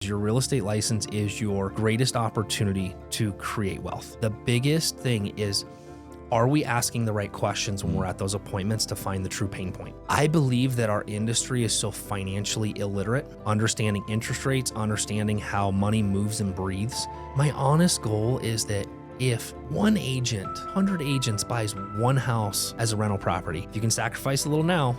Your real estate license is your greatest opportunity to create wealth. The biggest thing is, are we asking the right questions when we're at those appointments to find the true pain point? I believe that our industry is so financially illiterate, understanding interest rates, understanding how money moves and breathes. My honest goal is that if one agent, 100 agents buys one house as a rental property, if you can sacrifice a little now,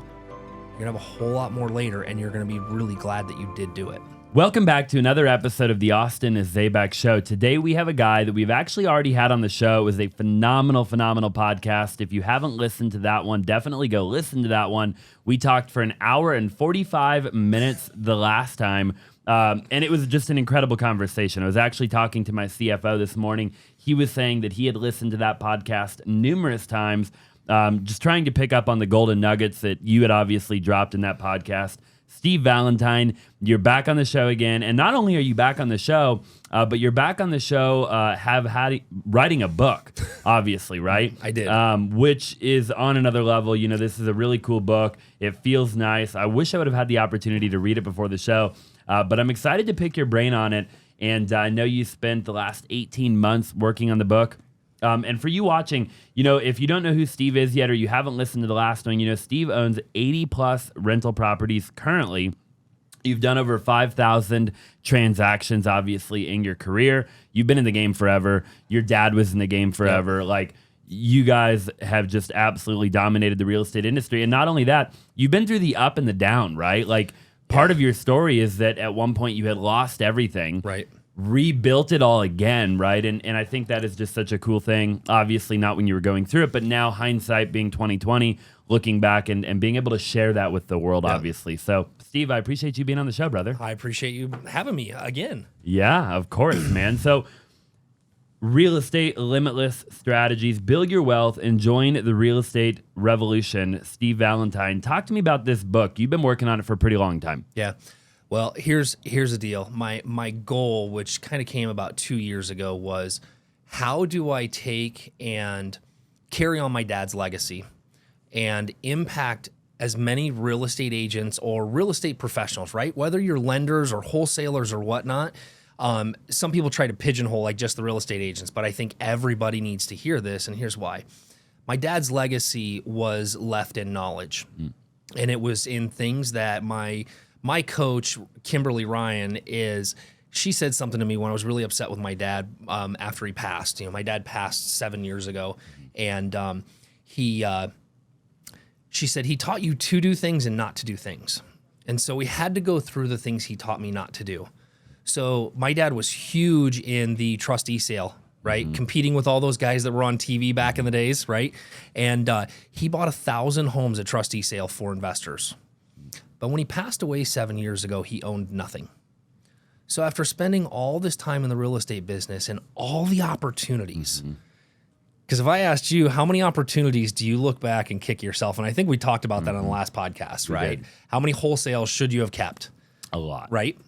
you're gonna have a whole lot more later, and you're gonna be really glad that you did do it. Welcome back to another episode of the Austin is Zaback show. Today we have a guy that we've actually already had on the show. It was a phenomenal podcast. If you haven't listened to that one, definitely go listen to that one. We talked for an hour and 45 minutes the last time, and it was just an incredible conversation. I was actually talking to my CFO this morning. He was saying that he had listened to that podcast numerous times, just trying to pick up on the golden nuggets that you had obviously dropped in that podcast. Steve Valentine, you're back on the show again. And not only are you back on the show, but you're back on the show writing a book, obviously, right? I did. Which is on another level. You know, this is a really cool book. It feels nice. I wish I would have had the opportunity to read it before the show, but I'm excited to pick your brain on it. And I know you spent the last 18 months working on the book. And for you watching, you know, if you don't know who Steve is yet, or you haven't listened to the last one, you know, Steve owns 80 plus rental properties currently. You've done over 5,000 transactions, obviously, in your career. You've been in the game forever. Your dad was in the game forever. Yep. Like, you guys have just absolutely dominated the real estate industry. And not only that, you've been through the up and the down, right? Like, part of your story is that at one point you had lost everything. Right. Rebuilt it all again, right? And I think that is just such a cool thing. Obviously not when you were going through it, but now hindsight being 2020, looking back and being able to share that with the world, obviously. So, Steve, I appreciate you being on the show, brother. I appreciate you having me again. Yeah, of course, man. So, Real Estate Limitless Strategies, build your wealth and join the real estate revolution. Steve Valentine, talk to me about this book. You've been working on it for a pretty long time. Yeah. Well, here's the deal. My goal, which kind of came about 2 years ago, was how do I take and carry on my dad's legacy and impact as many real estate agents or real estate professionals, right? Whether you're lenders or wholesalers or whatnot. Some people try to pigeonhole like just the real estate agents, but I think everybody needs to hear this, and here's why. My dad's legacy was left in knowledge, and it was in things that my coach, Kimberly Ryan, she said something to me when I was really upset with my dad after he passed. You know, my dad passed 7 years ago, and she said, he taught you to do things and not to do things. And so we had to go through the things he taught me not to do. So my dad was huge in the trustee sale, right? Mm-hmm. Competing with all those guys that were on TV back in the days, right? And he bought 1,000 homes at trustee sale for investors. But when he passed away 7 years ago, he owned nothing. So after spending all this time in the real estate business and all the opportunities, because if I asked you, how many opportunities do you look back and kick yourself? And I think we talked about that on the last podcast, right? How many wholesales should you have kept? A lot. Right?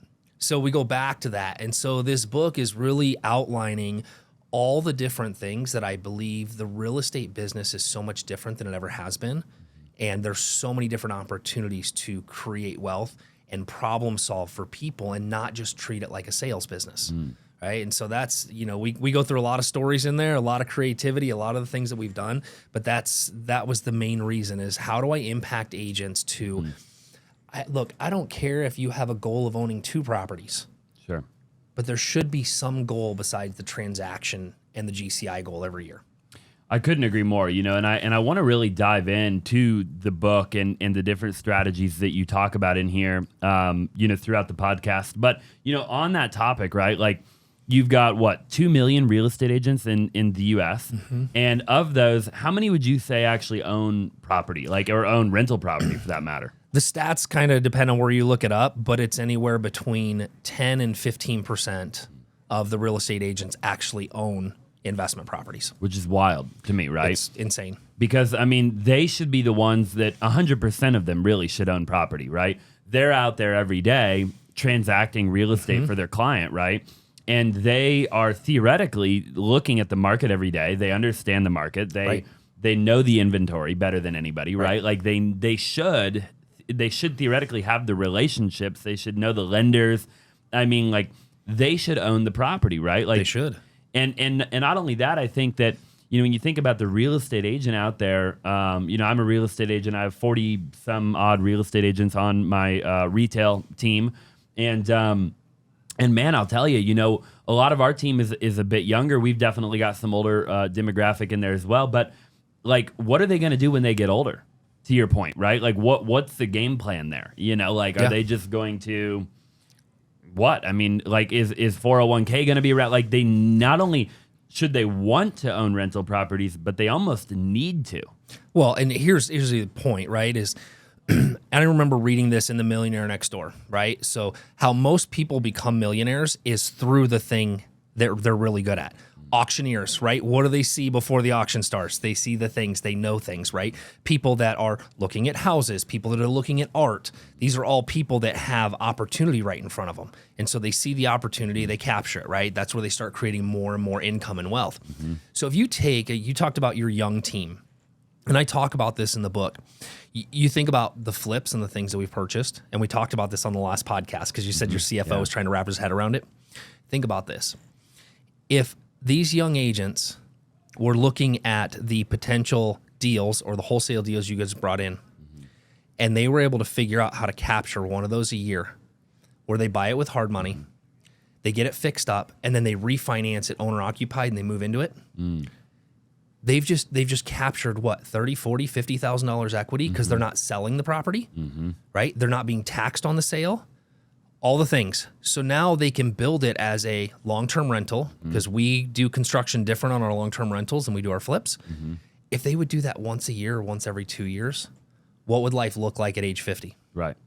So we go back to that. And so this book is really outlining all the different things that I believe the real estate business is so much different than it ever has been. And there's so many different opportunities to create wealth and problem solve for people and not just treat it like a sales business, right? And so that's, you know, we go through a lot of stories in there, a lot of creativity, a lot of the things that we've done, but that was the main reason is how do I impact agents to, look, I don't care if you have a goal of owning 2 properties. Sure. But there should be some goal besides the transaction and the GCI goal every year. I couldn't agree more, you know, and I want to really dive into the book and the different strategies that you talk about in here, you know, throughout the podcast. But, you know, on that topic, right, like you've got, 2 million real estate agents in the U.S., and of those, how many would you say actually own property, like, or own rental property for that matter? The stats kind of depend on where you look it up, but it's anywhere between 10 and 15% of the real estate agents actually own investment properties. Which is wild to me, right? It's insane. Because, I mean, they should be the ones that 100% of them really should own property, right? They're out there every day transacting real estate for their client, right? And they are theoretically looking at the market every day. They understand the market. They know the inventory better than anybody, right? Like they should theoretically have the relationships. They should know the lenders. I mean, like, they should own the property, right? Like, They should. And not only that, I think that, when you think about the real estate agent out there, I'm a real estate agent. I have 40 some odd real estate agents on my retail team. And man, I'll tell you, a lot of our team is a bit younger. We've definitely got some older demographic in there as well. But like, what are they going to do when they get older? To your point, right? Like, what's the game plan there? Are they just going to what? I mean, like, is 401k going to be around? Like, they not only should they want to own rental properties, but they almost need to. Well, and here's the point, right? Is I remember reading this in The Millionaire Next Door, right? So how most people become millionaires is through the thing that they're really good at. Auctioneers, right? What do they see before the auction starts? They see the things, they know things, right? People that are looking at houses, people that are looking at art. These are all people that have opportunity right in front of them. And so they see the opportunity, they capture it, right? That's where they start creating more and more income and wealth. Mm-hmm. So if you you talked about your young team, and I talk about this in the book. You think about the flips and the things that we've purchased, and we talked about this on the last podcast because you said your CFO was trying to wrap his head around it. Think about this. If these young agents were looking at the potential deals or the wholesale deals you guys brought in, and they were able to figure out how to capture one of those a year, where they buy it with hard money, they get it fixed up, and then they refinance it owner occupied and they move into it. They've just captured what, $30,000, $40,000, $50,000 equity because they're not selling the property, right? They're not being taxed on the sale, all the things. So now they can build it as a long-term rental because we do construction different on our long-term rentals than we do our flips. If they would do that once a year or once every 2 years, what would life look like at age 50? Right.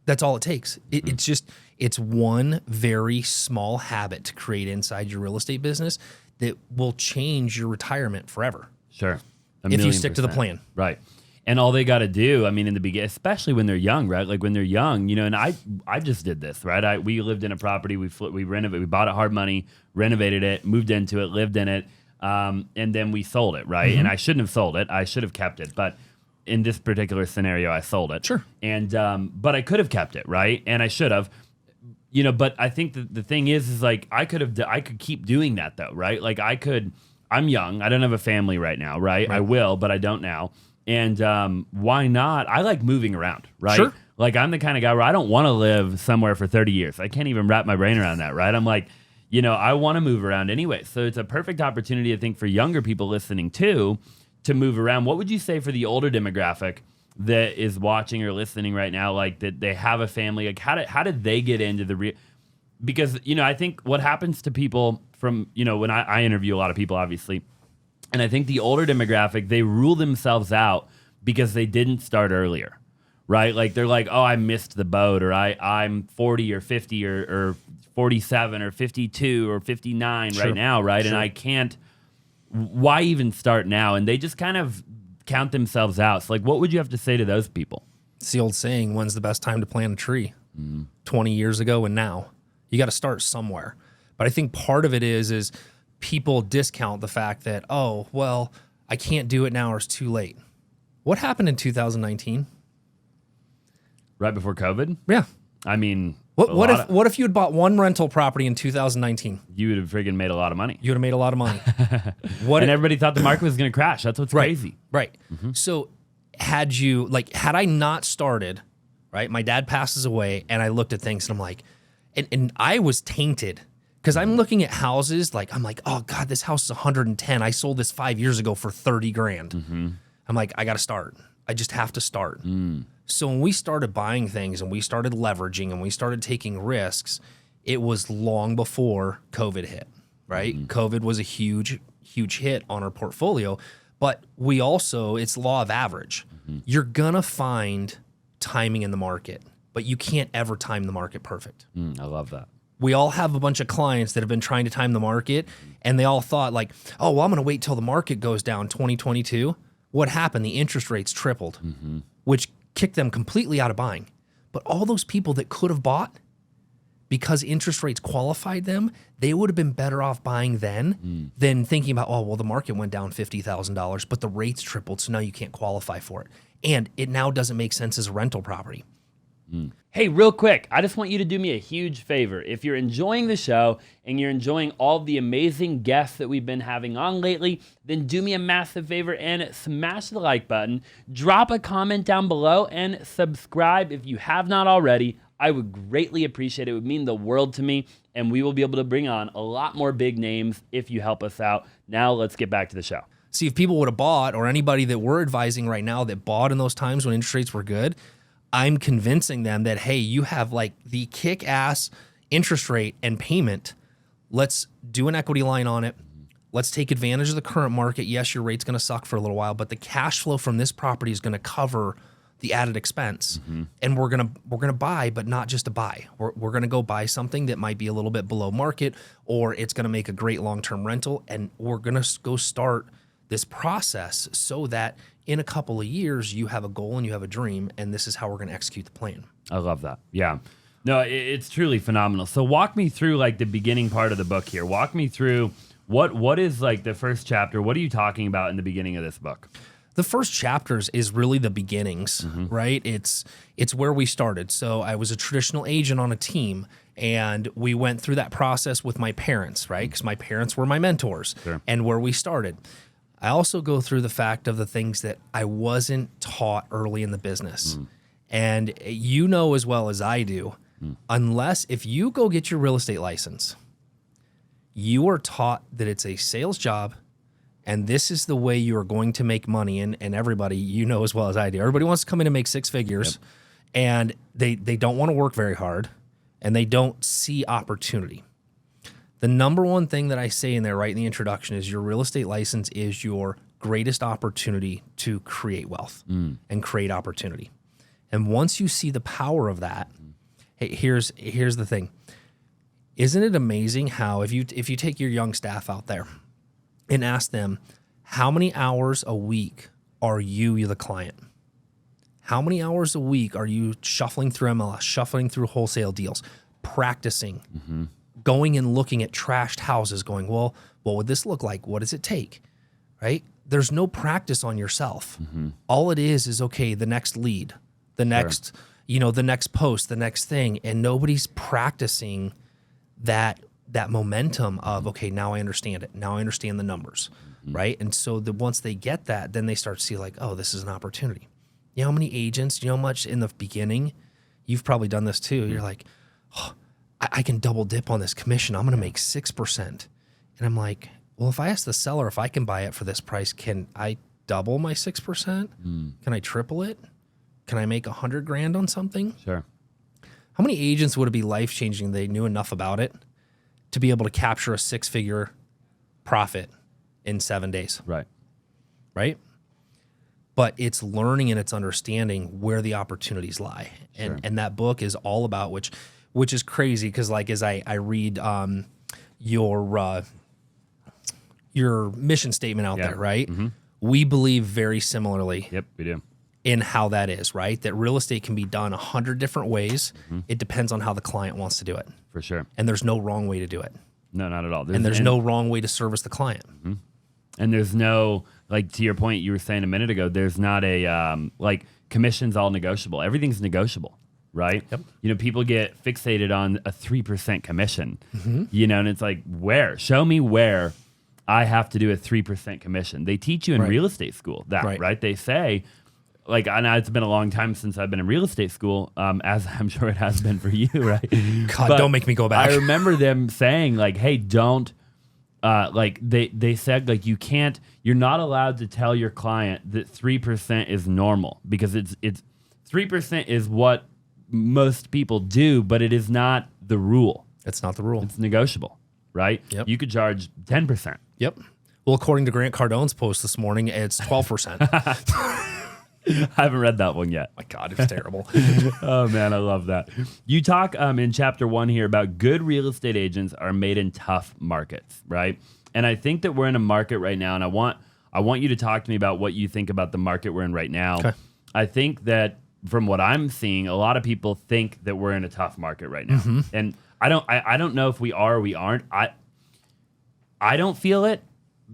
That's all it takes. It's one very small habit to create inside your real estate business that will change your retirement forever. Sure. If you stick to the plan. Right. And all they got to do, I mean, in the beginning, especially when they're young, right? Like when they're young, and I just did this, right? We lived in a property, we renovated, we bought it hard money, renovated it, moved into it, lived in it, and then we sold it, right? And I shouldn't have sold it. I should have kept it. But in this particular scenario, I sold it. Sure. And but I could have kept it, right? And I should have. But I think the thing is like I could keep doing that though, right? Like I'm young. I don't have a family right now, right? I will, but I don't now. And why not? I like moving around, right? Sure. Like I'm the kind of guy where I don't want to live somewhere for 30 years. I can't even wrap my brain around that, right? I'm like, I want to move around anyway. So it's a perfect opportunity, I think, for younger people listening too, to move around. What would you say for the older demographic that is watching or listening right now, like that they have a family? Like how did they get into the because, I think what happens to people from, when I interview a lot of people, obviously, and I think the older demographic, they rule themselves out because they didn't start earlier, right? Like they're like, oh, I missed the boat, or I'm 40 or 50 or 47 or 52 or 59 right now, right? Sure. And I can't, why even start now? And they just kind of count themselves out. So like, what would you have to say to those people? It's the old saying, when's the best time to plant a tree? 20 years ago and now. You got to start somewhere. But I think part of it is people discount the fact that, oh, well, I can't do it now or it's too late. What happened in 2019? Right before COVID? Yeah. I mean, what if you had bought one rental property in 2019? You would have friggin' made a lot of money. You would have made a lot of money. And everybody thought the market was going to crash. That's what's crazy. Right. So had I not started, right? My dad passes away and I looked at things and I'm like, and I was tainted because I'm looking at houses I'm like, oh God, this house is 110. I sold this 5 years ago for 30 grand. I'm like, I got to start. I just have to start. So when we started buying things and we started leveraging and we started taking risks, it was long before COVID hit, right? COVID was a huge, huge hit on our portfolio, but we also, it's law of average. You're going to find timing in the market, but you can't ever time the market perfect. I love that. We all have a bunch of clients that have been trying to time the market and they all thought like, oh, well, I'm going to wait till the market goes down 2022. What happened? The interest rates tripled, which kicked them completely out of buying. But all those people that could have bought because interest rates qualified them, they would have been better off buying then than thinking about, oh, well, the market went down $50,000, but the rates tripled, so now you can't qualify for it. And it now doesn't make sense as a rental property. Hey, real quick, I just want you to do me a huge favor. If you're enjoying the show and you're enjoying all the amazing guests that we've been having on lately, then do me a massive favor and smash the like button, drop a comment down below, and subscribe if you have not already. I would greatly appreciate it. It would mean the world to me, and we will be able to bring on a lot more big names if you help us out. Now let's get back to the show. See, if people would have bought, or anybody that we're advising right now that bought in those times when interest rates were good, I'm convincing them that, hey, you have like the kick-ass interest rate and payment. Let's do an equity line on it. Let's take advantage of the current market. Yes, your rate's going to suck for a little while, but the cash flow from this property is going to cover the added expense. And we're gonna buy, but not just to buy. We're gonna go buy something that might be a little bit below market, or it's gonna make a great long-term rental, and we're gonna go start this process so that in a couple of years you have a goal and you have a dream, and this is how we're gonna execute the plan. I love that. Yeah. No, it's truly phenomenal. So walk me through like the beginning part of the book here. Walk me through what is like the first chapter. What are you talking about in the beginning of this book? The first chapters is really the beginnings, right? It's where we started. So I was a traditional agent on a team, and we went through that process with my parents, right? Because my parents were my mentors, and where we started. I also go through the fact of the things that I wasn't taught early in the business. And you know as well as I do, unless if you go get your real estate license, you are taught that it's a sales job, and this is the way you are going to make money. And everybody, you know as well as I do, everybody wants to come in and make six figures, and they don't want to work very hard, and they don't see opportunity. The number one thing that I say in there right in the introduction is your real estate license is your greatest opportunity to create wealth and create opportunity. And once you see the power of that, hey, here's the thing. Isn't it amazing how if you take your young staff out there and ask them, how many hours a week are you the client? How many hours a week are you shuffling through MLS, shuffling through wholesale deals, practicing, going and looking at trashed houses, going, well, what would this look like? What does it take? Right? There's no practice on yourself. All it is okay, the next lead, the next, the next post, the next thing, and nobody's practicing that momentum of, okay, now I understand it. Now I understand the numbers, right? And so once they get that, then they start to see like, oh, this is an opportunity. You know how many agents, you know how much in the beginning, you've probably done this too. You're like, oh, I can double dip on this commission. I'm going to make 6%. And I'm like, well, if I ask the seller if I can buy it for this price, can I double my 6%? Can I triple it? Can I make $100,000 on something? Sure. How many agents would it be life-changing they knew enough about it to be able to capture a six-figure profit in 7 days? Right? But it's learning and it's understanding where the opportunities lie. And that book is all about, which is crazy because like as I read your mission statement out there, right? We believe very similarly. Yep, we do. In how that is, right? That real estate can be done 100 different ways. It depends on how the client wants to do it. For sure. And there's no wrong way to do it. No, not at all. There's no wrong way to service the client. And there's no, like to your point you were saying a minute ago, there's not a, like commission's all negotiable. Everything's negotiable, right? Yep. People get fixated on a 3% commission, and it's like, where? Show me where I have to do a 3% commission. They teach you in real estate school that, right? They say, like, I know it's been a long time since I've been in real estate school, as I'm sure it has been for you, right? God, don't make me go back. I remember them saying, like, hey, don't, like, they said, like, you're not allowed to tell your client that 3% is normal because it's 3% is what most people do, but it is not the rule. It's not the rule. It's negotiable, right? Yep. You could charge 10%. Yep. Well, according to Grant Cardone's post this morning, it's 12%. I haven't read that one yet. My God, it's terrible. Oh, man, I love that. You talk in chapter 1 here about good real estate agents are made in tough markets, right? And I think that we're in a market right now, and I want you to talk to me about what you think about the market we're in right now. Okay. I think that from what I'm seeing, a lot of people think that we're in a tough market right now. And I don't know if we are or we aren't. I don't feel it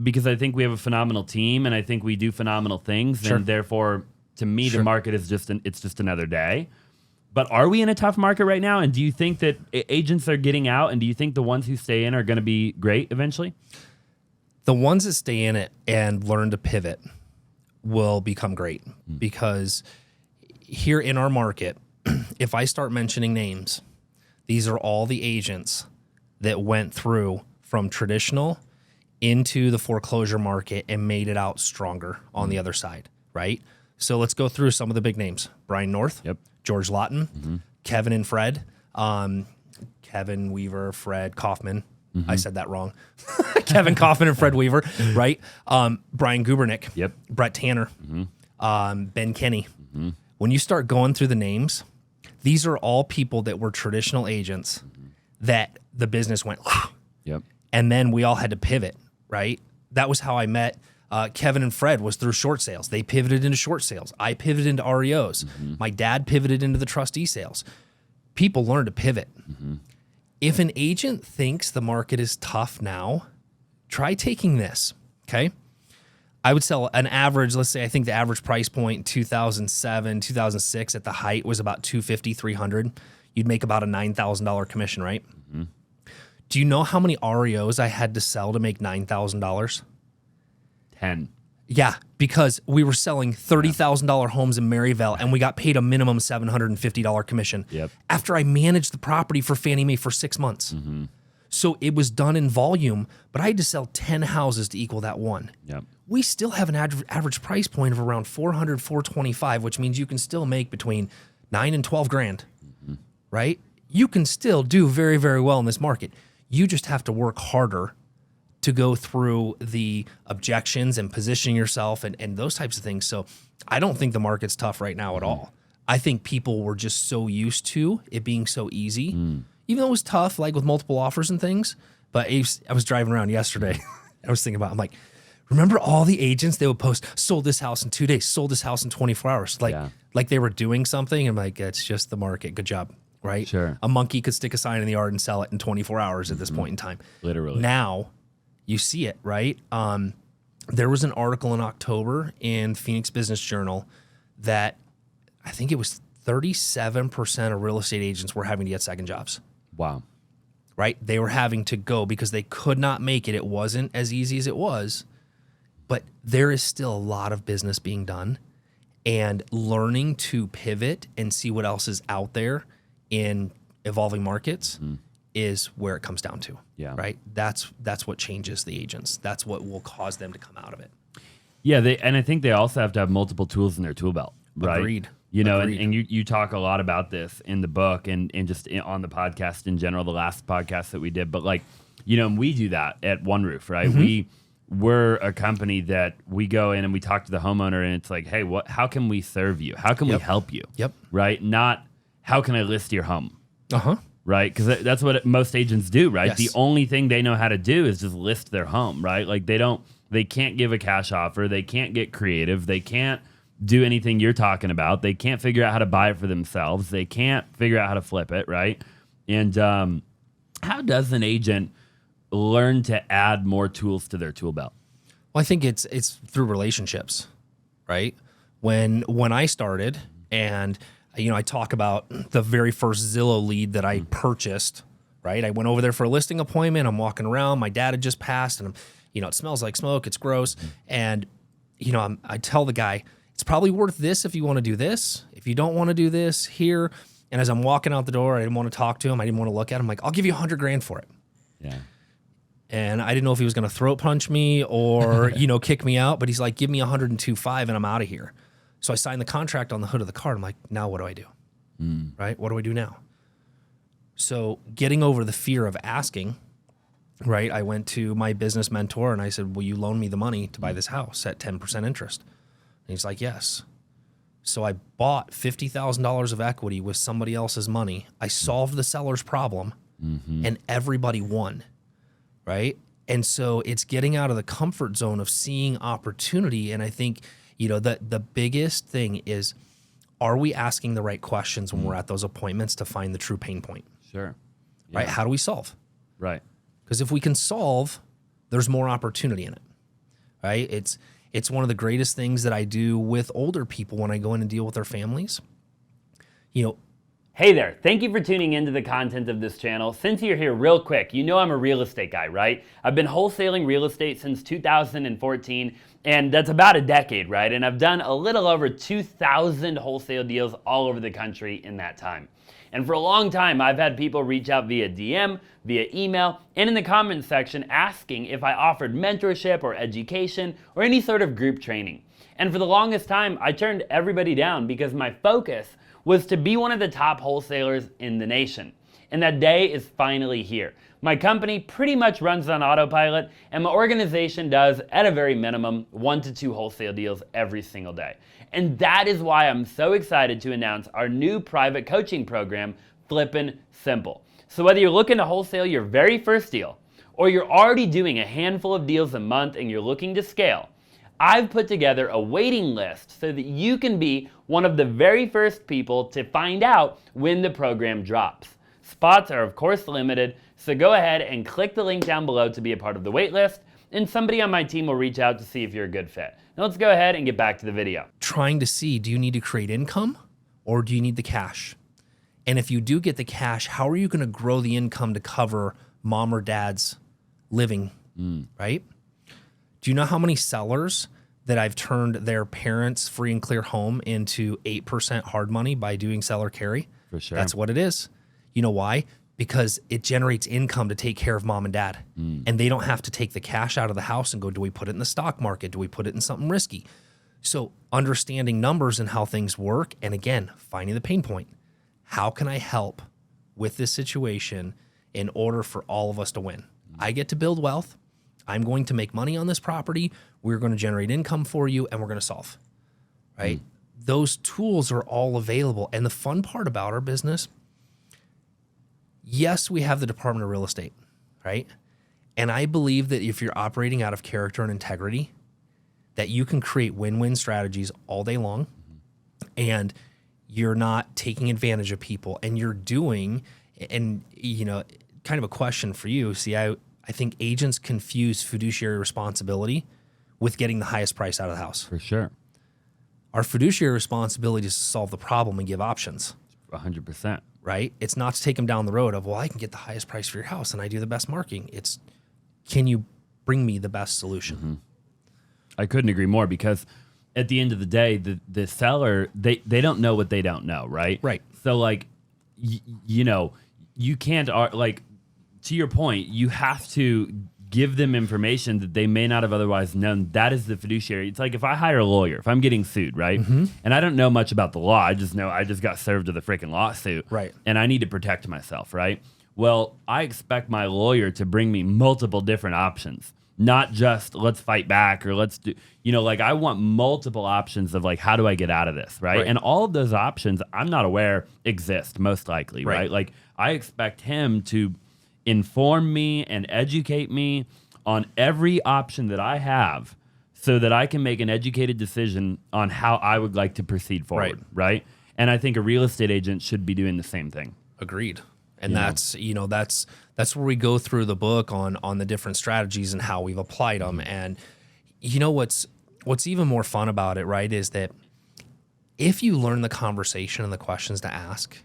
because I think we have a phenomenal team, and I think we do phenomenal things, and therefore... To me, the market is just another day. But are we in a tough market right now? And do you think that agents are getting out? And do you think the ones who stay in are going to be great eventually? The ones that stay in it and learn to pivot will become great, because here in our market, if I start mentioning names, these are all the agents that went through from traditional into the foreclosure market and made it out stronger on the other side, right? So let's go through some of the big names. Brian North, George Lawton, Kevin and Fred, Kevin Weaver, Fred Kaufman. I said that wrong. Kevin Kaufman and Fred Weaver, right? Brian Gubernick, Brett Tanner, Ben Kenny. When you start going through the names, these are all people that were traditional agents that the business went, and then we all had to pivot, right? That was how I met Kevin and Fred, was through short sales. They pivoted into short sales. I pivoted into REOs. My dad pivoted into the trustee sales. People learn to pivot. If an agent thinks the market is tough now, try taking this, okay? I would sell an average, let's say, I think the average price point in 2007, 2006 at the height was about $250, $300. You'd make about a $9,000 commission, right? Do you know how many REOs I had to sell to make $9,000? 10. Yeah, because we were selling $30,000 homes in Maryville, and we got paid a minimum $750 commission after I managed the property for Fannie Mae for 6 months. So it was done in volume, but I had to sell 10 houses to equal that one. We still have an average price point of around $400, $425, which means you can still make between 9 and 12 grand, right? You can still do very, very well in this market. You just have to work harder to go through the objections and positioning yourself and those types of things. So I don't think the market's tough right now at all. I think people were just so used to it being so easy, even though it was tough, like with multiple offers and things. But I was driving around yesterday. I was thinking about, I'm like, remember all the agents, they would post, sold this house in 2 days, sold this house in 24 hours. Like they were doing something. I'm like, it's just the market. Good job, right? Sure. A monkey could stick a sign in the yard and sell it in 24 hours at this point in time. Literally. Now, you see it, right? There was an article in October in Phoenix Business Journal that I think it was 37% of real estate agents were having to get second jobs. Wow. Right? They were having to go because they could not make it. It wasn't as easy as it was, but there is still a lot of business being done, and learning to pivot and see what else is out there in evolving markets is where it comes down to. Right? That's what changes the agents. That's what will cause them to come out of it. Yeah, and I think they also have to have multiple tools in their tool belt, right? Agreed. You know, and you talk a lot about this in the book and just on the podcast in general, the last podcast that we did. But like, you know, and we do that at One Roof, right? We're a company that we go in and we talk to the homeowner, and it's like, hey, how can we serve you? How can we help you? Right? Not how can I list your home? Right? Because that's what most agents do, right? Yes. The only thing they know how to do is just list their home, right? Like they can't give a cash offer. They can't get creative. They can't do anything you're talking about. They can't figure out how to buy it for themselves. They can't figure out how to flip it, right? And how does an agent learn to add more tools to their tool belt? Well, I think it's through relationships, right? When I started, and you know, I talk about the very first Zillow lead that I purchased, right? I went over there for a listing appointment. I'm walking around. My dad had just passed, and it smells like smoke. It's gross. And I tell the guy, it's probably worth this if you want to do this. If you don't want to do this, here. And as I'm walking out the door, I didn't want to talk to him. I didn't want to look at him. I'm like, I'll give you $100,000 for it. Yeah. And I didn't know if he was going to throat punch me or, kick me out. But he's like, give me $102,500 and I'm out of here. So I signed the contract on the hood of the car. I'm like, now what do I do? Right? What do I do now? So getting over the fear of asking, right? I went to my business mentor and I said, will you loan me the money to buy this house at 10% interest? And he's like, yes. So I bought $50,000 of equity with somebody else's money. I solved the seller's problem and everybody won, right? And so it's getting out of the comfort zone of seeing opportunity. And I think, the biggest thing is, are we asking the right questions when we're at those appointments to find the true pain point? Sure. Yeah. Right? How do we solve? Right. Because if we can solve, there's more opportunity in it, right? It's one of the greatest things that I do with older people when I go in and deal with their families. Hey there, thank you for tuning into the content of this channel. Since you're here real quick, you know I'm a real estate guy, right? I've been wholesaling real estate since 2014, and that's about a decade, right? And I've done a little over 2,000 wholesale deals all over the country in that time. And for a long time, I've had people reach out via DM, via email, and in the comments section asking if I offered mentorship or education or any sort of group training. And for the longest time, I turned everybody down because my focus was to be one of the top wholesalers in the nation. And that day is finally here. My company pretty much runs on autopilot, and my organization does, at a very minimum, 1 to 2 wholesale deals every single day. And that is why I'm so excited to announce our new private coaching program, Flippin' Simple. So whether you're looking to wholesale your very first deal, or you're already doing a handful of deals a month and you're looking to scale, I've put together a waiting list so that you can be one of the very first people to find out when the program drops. Spots are of course limited, so go ahead and click the link down below to be a part of the wait list, and somebody on my team will reach out to see if you're a good fit. Now let's go ahead and get back to the video. Trying to see, do you need to create income or do you need the cash? And if you do get the cash, how are you going to grow the income to cover mom or dad's living, right? Do you know how many sellers that I've turned their parents' free and clear home into 8% hard money by doing seller carry? For sure. That's what it is. You know why? Because it generates income to take care of mom and dad. And they don't have to take the cash out of the house and go, do we put it in the stock market? Do we put it in something risky? So understanding numbers and how things work, and again, finding the pain point. How can I help with this situation in order for all of us to win? I get to build wealth. I'm going to make money on this property. We're going to generate income for you, and we're going to solve, right? Those tools are all available. And the fun part about our business, yes, we have the Department of Real Estate, right? And I believe that if you're operating out of character and integrity, that you can create win-win strategies all day long, and you're not taking advantage of people, and you're doing, and you know, kind of a question for you. See, I think agents confuse fiduciary responsibility with getting the highest price out of the house. For sure. Our fiduciary responsibility is to solve the problem and give options. 100%. Right? It's not to take them down the road of, well, I can get the highest price for your house and I do the best marketing. It's, can you bring me the best solution? I couldn't agree more, because at the end of the day, the seller, they don't know what they don't know, right? Right. So like, you know, you can't, like, to your point, you have to give them information that they may not have otherwise known. That is the fiduciary. It's like if I hire a lawyer, if I'm getting sued, right? And I don't know much about the law. I just know I just got served with a freaking lawsuit. Right. And I need to protect myself, right? Well, I expect my lawyer to bring me multiple different options, not just let's fight back or let's do, you know, like I want multiple options of like, how do I get out of this, right? And all of those options, I'm not aware exist, most likely, right? Like I expect him to inform me and educate me on every option that I have so that I can make an educated decision on how I would like to proceed forward, right? And I think a real estate agent should be doing the same thing. Agreed. And that's, you know, that's where we go through the book on the different strategies and how we've applied them. And you know, what's even more fun about it, right, is that if you learn the conversation and the questions to ask,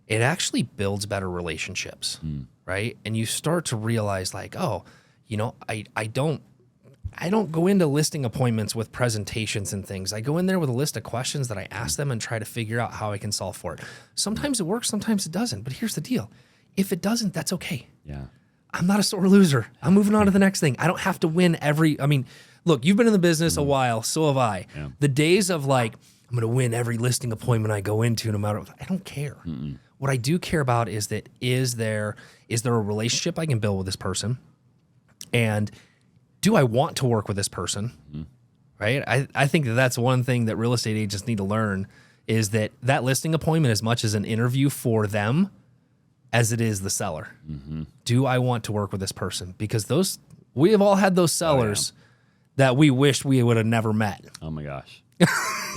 it actually builds better relationships, right? And you start to realize like, oh, you know, I don't go into listing appointments with presentations and things. I go in there with a list of questions that I ask them and try to figure out how I can solve for it. Sometimes it works, sometimes it doesn't. But here's the deal. If it doesn't, that's okay. Yeah. I'm not a sore loser. I'm moving on to the next thing. I don't have to win I mean, look, you've been in the business a while, so have I. Yeah. The days of like, I'm going to win every listing appointment I go into, no matter what, I don't care. What I do care about is that is there a relationship I can build with this person? And do I want to work with this person? Right? I think that's one thing that real estate agents need to learn is that listing appointment as much as an interview for them as it is the seller. Do I want to work with this person? Because we have all had those sellers that we wish we would have never met. Oh my gosh.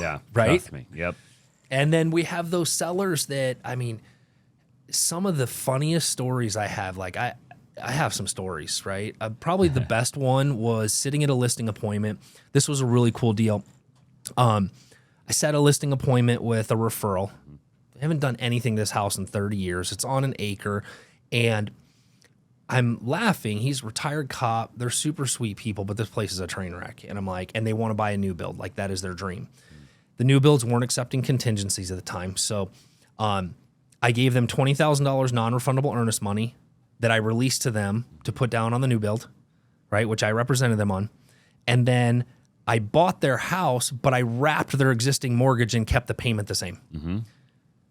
Yeah. Right? Trust me. Yep. And then we have those sellers that, I mean, some of the funniest stories I have, like I have some stories, right? Probably the best one was sitting at a listing appointment. This was a really cool deal. I set a listing appointment with a referral. haven't done anything to this house in 30 years. It's on an acre. And I'm laughing. He's a retired cop. They're super sweet people, but this place is a train wreck. And I'm like, and they want to buy a new build. Like, that is their dream. The new builds weren't accepting contingencies at the time. So I gave them $20,000 non-refundable earnest money that I released to them to put down on the new build, right, which I represented them on. And then I bought their house, but I wrapped their existing mortgage and kept the payment the same. Mm-hmm.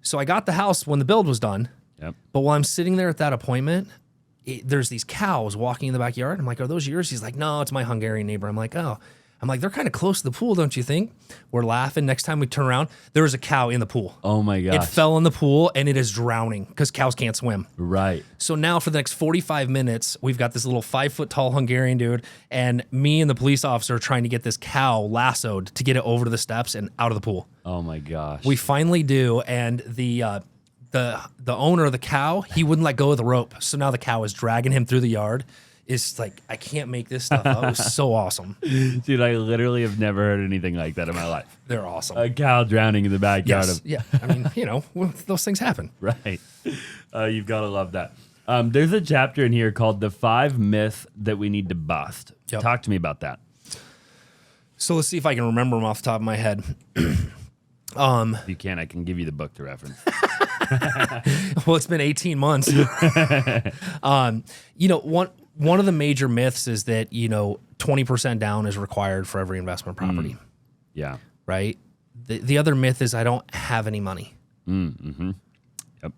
So I got the house when the build was done. Yep. But while I'm sitting there at that appointment, there's these cows walking in the backyard. I'm like, are those yours? He's like, no, it's my Hungarian neighbor. I'm like, oh. I'm like, they're kind of close to the pool, don't you think? We're laughing. Next time we turn around, there was a cow in the pool. Oh my gosh. It fell in the pool and it is drowning because cows can't swim. Right. So now for the next 45 minutes, we've got this little 5-foot tall Hungarian dude, and me and the police officer are trying to get this cow lassoed to get it over to the steps and out of the pool. Oh my gosh. We finally do, and the owner of the cow, he wouldn't let go of the rope. So now the cow is dragging him through the yard. It's like, I can't make this stuff up. It was so awesome. Dude, I literally have never heard anything like that in my life. They're awesome. A cow drowning in the backyard of. Yeah. I mean, those things happen. Right. You've got to love that. There's a chapter in here called The 5 Myths That We Need to Bust. Yep. Talk to me about that. So let's see if I can remember them off the top of my head. If you can, I can give you the book to reference. Well, it's been 18 months. One of the major myths is that, 20% down is required for every investment property. Yeah. Right? The other myth is I don't have any money. Mm-hmm. Yep.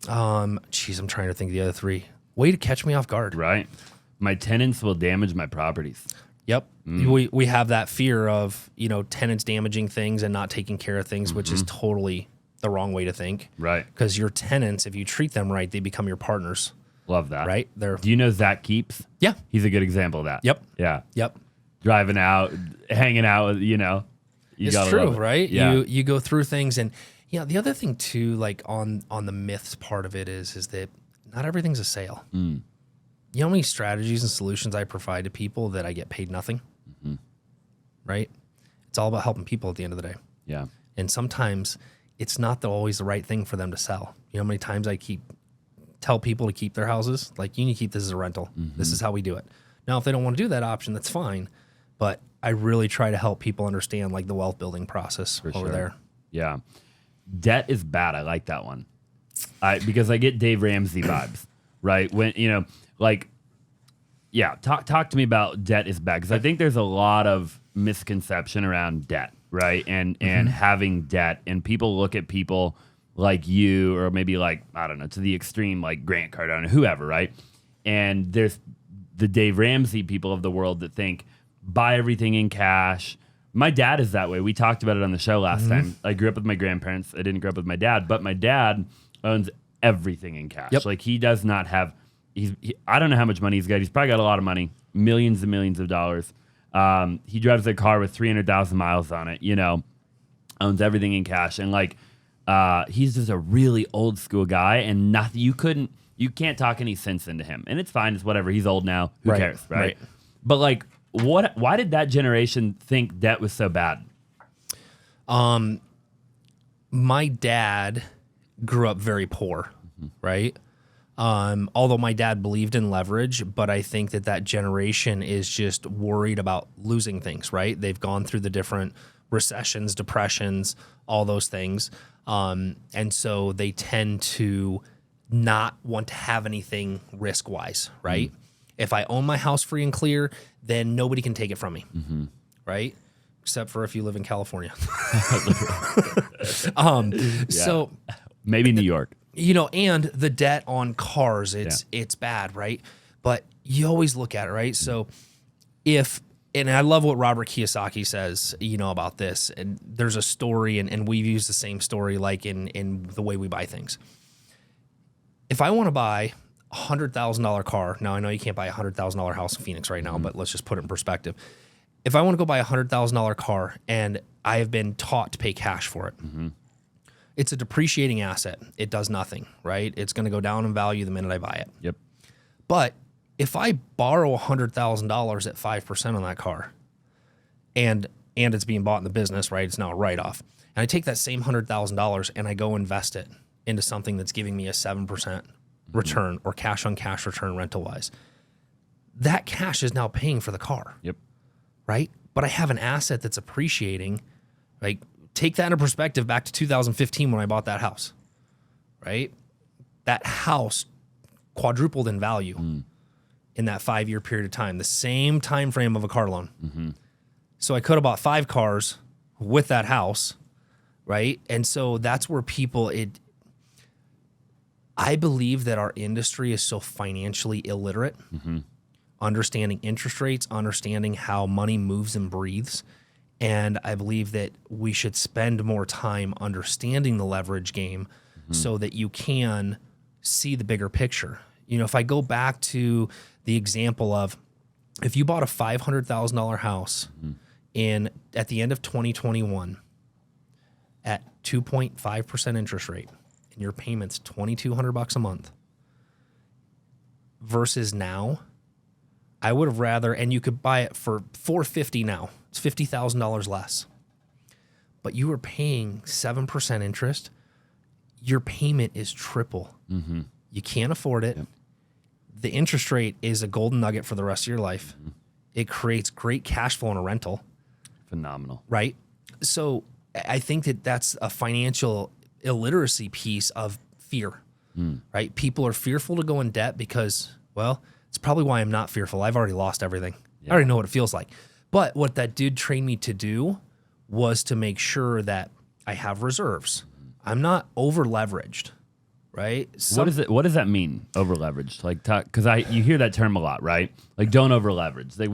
I'm trying to think of the other 3. Way to catch me off guard. Right. My tenants will damage my properties. Yep. We have that fear of, tenants damaging things and not taking care of things, which is totally the wrong way to think. Right. Because your tenants, if you treat them right, they become your partners. Love that. Right? Do you know Zach Keeps? Yeah. He's a good example of that. Yep. Yeah. Yep. Driving out, hanging out, you it's gotta true, love it. right? Yeah. You go through things, and the other thing too, like on the myths part of it is that not everything's a sale. You know how many strategies and solutions I provide to people that I get paid nothing? Mm-hmm. Right? It's all about helping people at the end of the day. Yeah. And sometimes it's not always the right thing for them to sell. You know how many times I tell people to keep their houses? Like, you need to keep this as a rental. This is how we do it. Now, if they don't want to do that option, that's fine. But I really try to help people understand like the wealth building process over there. Yeah. Debt is bad. I like that one. Because I get Dave Ramsey vibes, right? When, talk to me about debt is bad. Because I think there's a lot of misconception around debt, right? And having debt, and people look at people like you, or maybe like, I don't know, to the extreme, like Grant Cardone, whoever, right? And there's the Dave Ramsey people of the world that think, buy everything in cash. My dad is that way. We talked about it on the show last time. I grew up with my grandparents. I didn't grow up with my dad, but my dad owns everything in cash. Yep. Like, he does not have, I don't know how much money he's got. He's probably got a lot of money, millions and millions of dollars. He drives a car with 300,000 miles on it, owns everything in cash. And he's just a really old school guy, and you can't talk any sense into him. And it's fine. It's whatever. He's old now. Who cares? Right. But why did that generation think debt was so bad? My dad grew up very poor, right? Although my dad believed in leverage, but I think that generation is just worried about losing things, right? They've gone through the different recessions, depressions, all those things. And so they tend to not want to have anything risk-wise, right? If I own my house free and clear, then nobody can take it from me, right? Except for if you live in California. So maybe New York. And the debt on cars, it's bad, right? But you always look at it, right? So and I love what Robert Kiyosaki says, about this. And there's a story, and we've used the same story like in the way we buy things. If I want to buy a $100,000 car, now I know you can't buy a $100,000 house in Phoenix right now, but let's just put it in perspective. If I want to go buy a $100,000 car and I have been taught to pay cash for it, it's a depreciating asset. It does nothing, right? It's going to go down in value the minute I buy it. Yep. But if I borrow $100,000 at 5% on that car, and and it's being bought in the business, right? It's now a write-off. And I take that same $100,000 and I go invest it into something that's giving me a 7% return or cash on cash return rental wise. That cash is now paying for the car. Yep. Right? But I have an asset that's appreciating. Like, take that into perspective back to 2015 when I bought that house. Right? That house quadrupled in value in that 5-year period of time, the same time frame of a car loan. Mm-hmm. So I could have bought 5 cars with that house, right? And so that's where I believe that our industry is so financially illiterate, understanding interest rates, understanding how money moves and breathes. And I believe that we should spend more time understanding the leverage game so that you can see the bigger picture. You know, if I go back to the example of if you bought a $500,000 house at the end of 2021 at 2.5% interest rate and your payment's $2,200 a month versus now, I would have rather, and you could buy it for $450 now. It's $50,000 less. But you were paying 7% interest. Your payment is triple. Mm-hmm. You can't afford it. Yep. The interest rate is a golden nugget for the rest of your life. Mm-hmm. It creates great cash flow in a rental. Phenomenal. Right? So I think that that's a financial illiteracy piece of fear. Right? People are fearful to go in debt because, well, it's probably why I'm not fearful. I've already lost everything. Yeah. I already know what it feels like. But what that did train me to do was to make sure that I have reserves. I'm not over leveraged, right? What does that mean? Over leveraged, like, because you hear that term a lot, right? Like, don't over leverage. Like,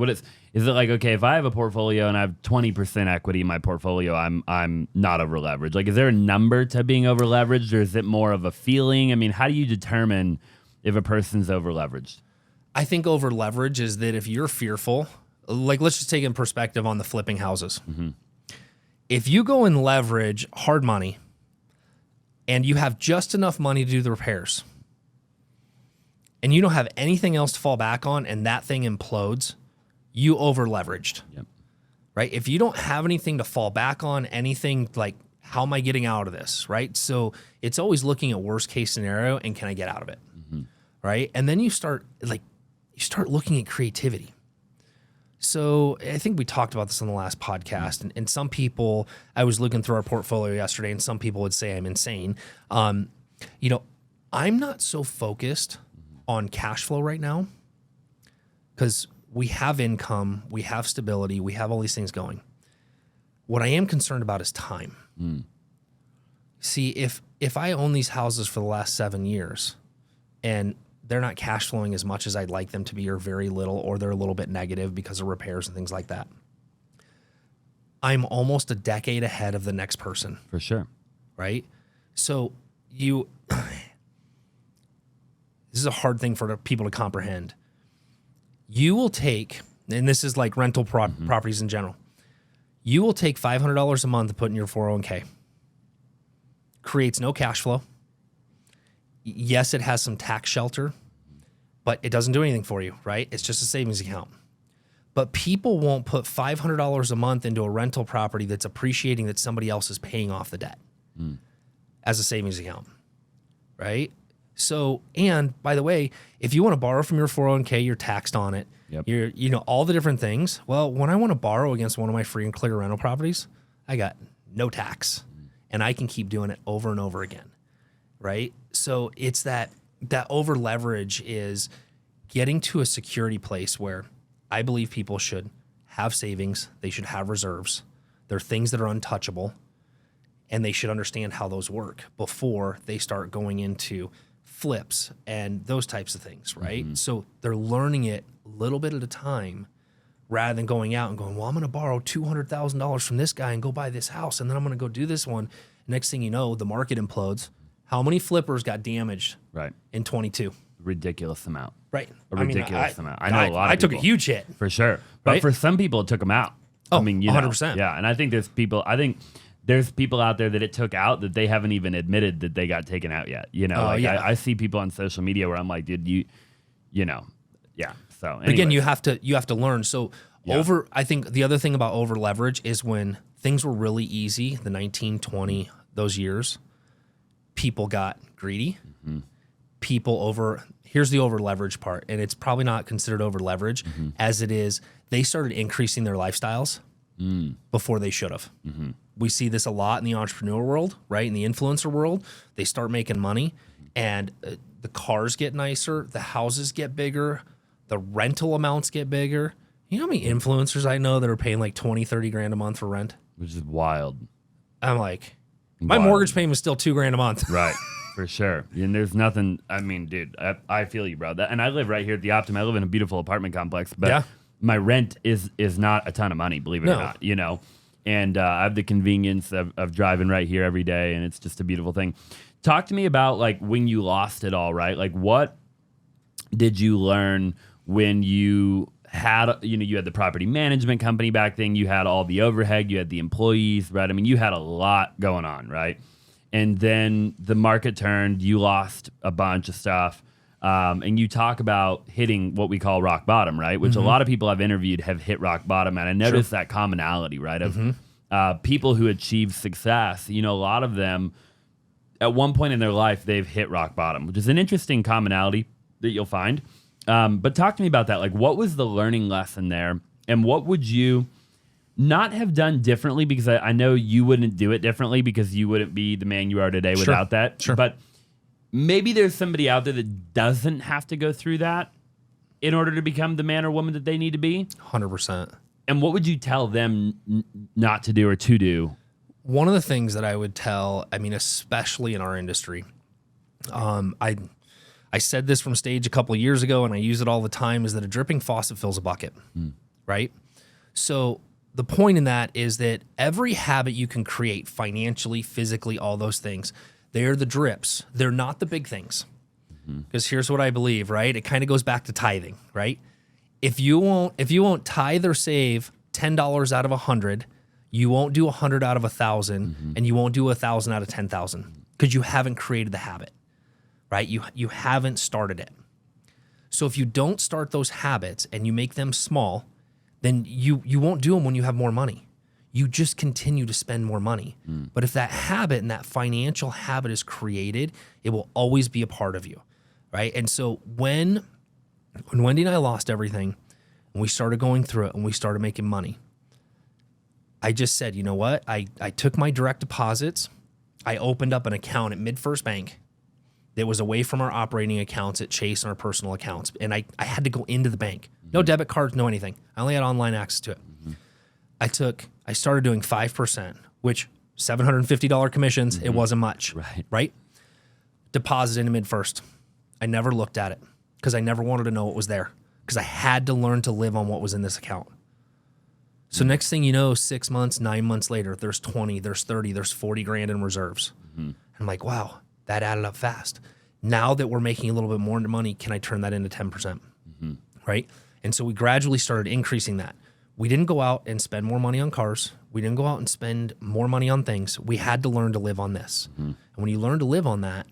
is it like, okay, if I have a portfolio and I have 20% equity in my portfolio, I'm not over leveraged. Like, is there a number to being over leveraged, or is it more of a feeling? I mean, how do you determine if a person's over leveraged? I think over leverage is that if you're fearful, like, let's just take in perspective on the flipping houses. Mm-hmm. If you go and leverage hard money and you have just enough money to do the repairs and you don't have anything else to fall back on and that thing implodes, you over leveraged. Yep. Right? If you don't have anything to fall back on, anything like, how am I getting out of this? Right? So it's always looking at worst case scenario and can I get out of it? Mm-hmm. Right? And then you start looking at creativity. So I think we talked about this on the last podcast, and some people, I was looking through our portfolio yesterday, and some people would say I'm insane. I'm not so focused on cash flow right now because we have income, we have stability, we have all these things going. What I am concerned about is time. See, if I own these houses for the last 7 years and they're not cash flowing as much as I'd like them to be, or very little, or they're a little bit negative because of repairs and things like that, I'm almost a decade ahead of the next person. For sure. Right? So this is a hard thing for people to comprehend. You will take, and this is like rental properties in general, you will take $500 a month to put in your 401k. Creates no cash flow. Yes, it has some tax shelter, but it doesn't do anything for you, right? It's just a savings account. But people won't put $500 a month into a rental property that's appreciating that somebody else is paying off the debt as a savings account, right? So, and by the way, if you want to borrow from your 401k, you're taxed on it. Yep. You're, all the different things. Well, when I want to borrow against one of my free and clear rental properties, I got no tax and I can keep doing it over and over again. Right? So it's that over leverage is getting to a security place where I believe people should have savings. They should have reserves. They're things that are untouchable, and they should understand how those work before they start going into flips and those types of things. Right? Mm-hmm. So they're learning it a little bit at a time rather than going out and going, well, I'm going to borrow $200,000 from this guy and go buy this house. And then I'm going to go do this one. Next thing you know, the market implodes. How many flippers got damaged in 22? Ridiculous amount. Right. Ridiculous amount. I know a lot of I took people. a huge hit. For sure. But for some people, it took them out. Oh, 100%. Yeah. And I think there's people out there that it took out that they haven't even admitted that they got taken out yet. I see people on social media where I'm like, dude, yeah. So anyway. Again, you have to learn. So Yeah. I think the other thing about over leverage is when things were really easy, the 1920, those years, people got greedy. Here's the over leverage part, and it's probably not considered over leverage as it is. They started increasing their lifestyles before they should have. We see this a lot in the entrepreneur world, right? In the influencer world, they start making money and the cars get nicer, the houses get bigger, the rental amounts get bigger. You know how many influencers I know that are paying like 20, 30 grand a month for rent? Which is wild. I'm like, my mortgage payment is still $2,000 a month. Right. For sure. And there's nothing, I mean, dude, I feel you, bro. And I live right here at the Optima. I live in a beautiful apartment complex, but my rent is not a ton of money, believe it or not, you know. And I have the convenience of driving right here every day, and it's just a beautiful thing. Talk to me about, like, when you lost it all, right? Like, what did you learn when you had, you had the property management company back then, you had all the overhead, you had the employees, right? I mean, you had a lot going on, right? And then the market turned, you lost a bunch of stuff. And you talk about hitting what we call rock bottom, right? Which a lot of people I've interviewed have hit rock bottom. And I noticed that commonality, right? Of people who achieve success, a lot of them at one point in their life, they've hit rock bottom, which is an interesting commonality that you'll find. But talk to me about that. Like, what was the learning lesson there? And what would you not have done differently? Because I know you wouldn't do it differently because you wouldn't be the man you are today without that. Sure. But maybe there's somebody out there that doesn't have to go through that in order to become the man or woman that they need to be. 100%. And what would you tell them not to do or to do? One of the things that I would tell, I mean, especially in our industry, I said this from stage a couple of years ago, and I use it all the time, is that a dripping faucet fills a bucket, right? So the point in that is that every habit you can create financially, physically, all those things, they're the drips. They're not the big things. Because here's what I believe, right? It kind of goes back to tithing, right? If you won't tithe or save $10 out of 100, you won't do 100 out of 1,000, and you won't do 1,000 out of 10,000 because you haven't created the habit, right? You haven't started it. So if you don't start those habits and you make them small, then you won't do them when you have more money. You just continue to spend more money. But if that habit and that financial habit is created, it will always be a part of you, right? And so when Wendy and I lost everything and we started going through it and we started making money, I just said, you know what? I took my direct deposits. I opened up an account at MidFirst Bank that was away from our operating accounts at Chase and our personal accounts. And I had to go into the bank. No debit cards, no anything. I only had online access to it. I started doing 5%, which $750 commissions, it wasn't much, right? Deposited into MidFirst. I never looked at it because I never wanted to know what was there because I had to learn to live on what was in this account. So next thing you know, 6 months, 9 months later, there's 20, there's 30, there's 40 grand in reserves. I'm like, wow, that added up fast. Now that we're making a little bit more money, can I turn that into 10%? Right? And so we gradually started increasing that. We didn't go out and spend more money on cars. We didn't go out and spend more money on things. We had to learn to live on this. And when you learn to live on that,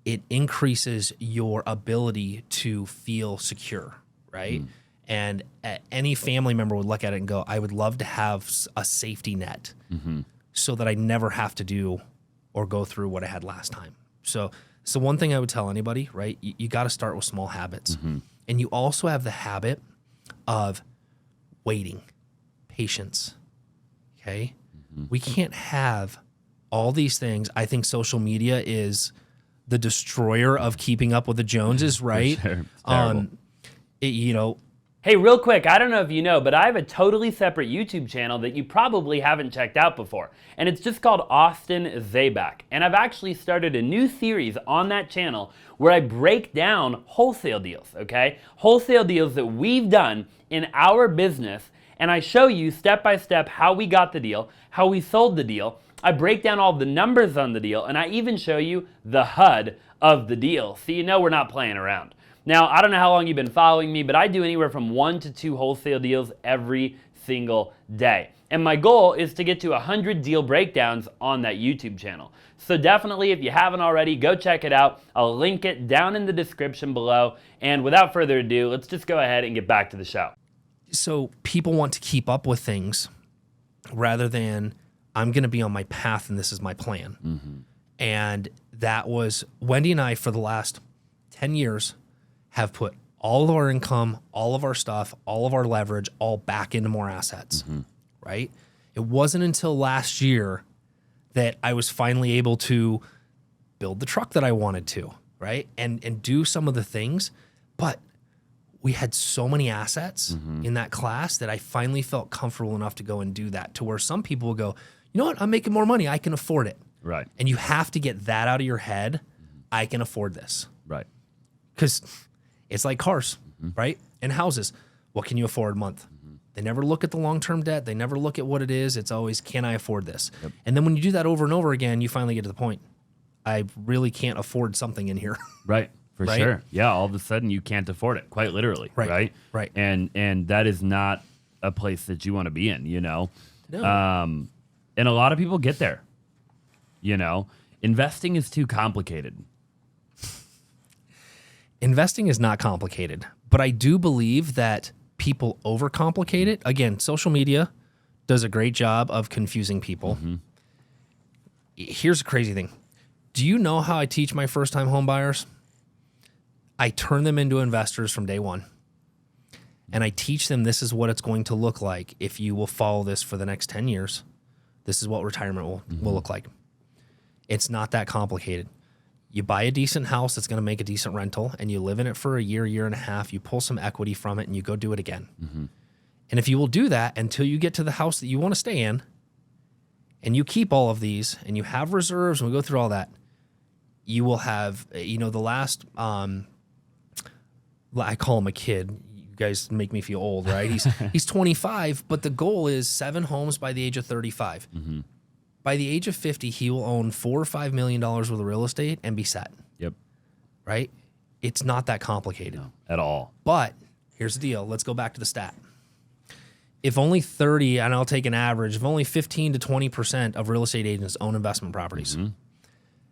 it increases your ability to feel secure, right? And any family member would look at it and go, I would love to have a safety net so that I never have to do or go through what I had last time. So one thing I would tell anybody, right? You got to start with small habits. And you also have the habit of waiting, patience, okay? We can't have all these things. I think social media is the destroyer of keeping up with the Joneses, right? Sure. Terrible. Hey, real quick, I don't know if you know, but I have a totally separate YouTube channel that you probably haven't checked out before. And it's just called Austin Zaback. And I've actually started a new series on that channel where I break down wholesale deals, okay? Wholesale deals that we've done in our business. And I show you step by step how we got the deal, how we sold the deal. I break down all the numbers on the deal, and I even show you the HUD of the deal. So you know we're not playing around. Now, I don't know how long you've been following me, but I do anywhere from 1 to 2 wholesale deals every single day. And my goal is to get to 100 deal breakdowns on that YouTube channel. So definitely, if you haven't already, go check it out. I'll link it down in the description below. And without further ado, let's just go ahead and get back to the show. So people want to keep up with things rather than I'm going to be on my path and this is my plan. And that was Wendy and I for the last 10 years have put all of our income, all of our stuff, all of our leverage, all back into more assets, right? It wasn't until last year that I was finally able to build the truck that I wanted to, right? And do some of the things. But we had so many assets in that class that I finally felt comfortable enough to go and do that, to where some people will go, you know what, I'm making more money, I can afford it. Right. And you have to get that out of your head. I can afford this. Right. Because it's like cars, right? And houses. What can you afford a month? They never look at the long-term debt. They never look at what it is. It's always, can I afford this? Yep. And then when you do that over and over again, you finally get to the point, I really can't afford something in here. Right. For Right? sure. Yeah. All of a sudden you can't afford it, quite literally. Right. Right. Right. And that is not a place that you want to be in, you know? No. And a lot of people get there, you know? Investing is too complicated. Investing is not complicated, but I do believe that people overcomplicate it. Again, social media does a great job of confusing people. Here's a crazy thing. Do you know how I teach my first-time home buyers? I turn them into investors from day one. And I teach them this is what it's going to look like if you will follow this for the next 10 years. This is what retirement will look like. It's not that complicated. You buy a decent house that's going to make a decent rental, and you live in it for a year, year and a half. You pull some equity from it, and you go do it again. And if you will do that until you get to the house that you want to stay in, and you keep all of these, and you have reserves, and we go through all that, you will have, you know, the last, I call him a kid. You guys make me feel old, right? He's 25, but the goal is 7 homes by the age of 35. By the age of 50, he will own $4 or $5 million worth of real estate and be set. Yep. Right? It's not that complicated. No, at all. But here's the deal. Let's go back to the stat. If only 30, and I'll take an average, if only 15 to 20% of real estate agents own investment properties,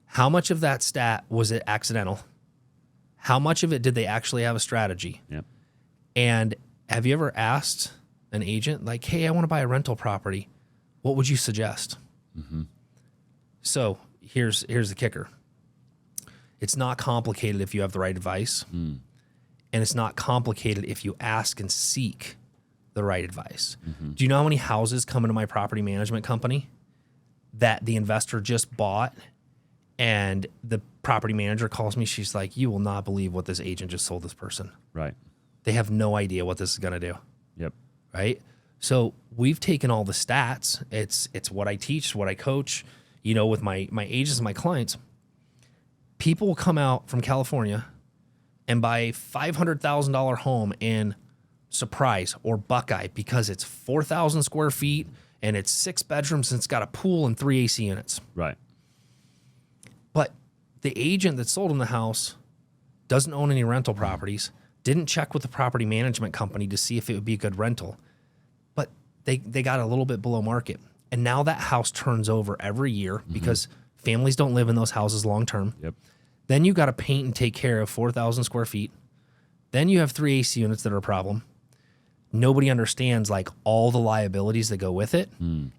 how much of that stat was it accidental? How much of it did they actually have a strategy? Yep. And have you ever asked an agent, like, hey, I want to buy a rental property. What would you suggest? So here's the kicker. It's not complicated if you have the right advice. And it's not complicated if you ask and seek the right advice. Do you know how many houses come into my property management company that the investor just bought, and the property manager calls me? She's like, you will not believe what this agent just sold this person. Right. They have no idea what this is going to do. Yep. Right? So we've taken all the stats. It's what I teach, what I coach, you know, with my agents and my clients. People will come out from California and buy a $500,000 home in Surprise or Buckeye because it's 4,000 square feet and it's 6 bedrooms and it's got a pool and 3 AC units. Right. But the agent that sold him the house doesn't own any rental properties, didn't check with the property management company to see if it would be a good rental. But they got a little bit below market. And now that house turns over every year because families don't live in those houses long term. Yep. Then you got to paint and take care of 4,000 square feet. Then you have 3 AC units that are a problem. Nobody understands like all the liabilities that go with it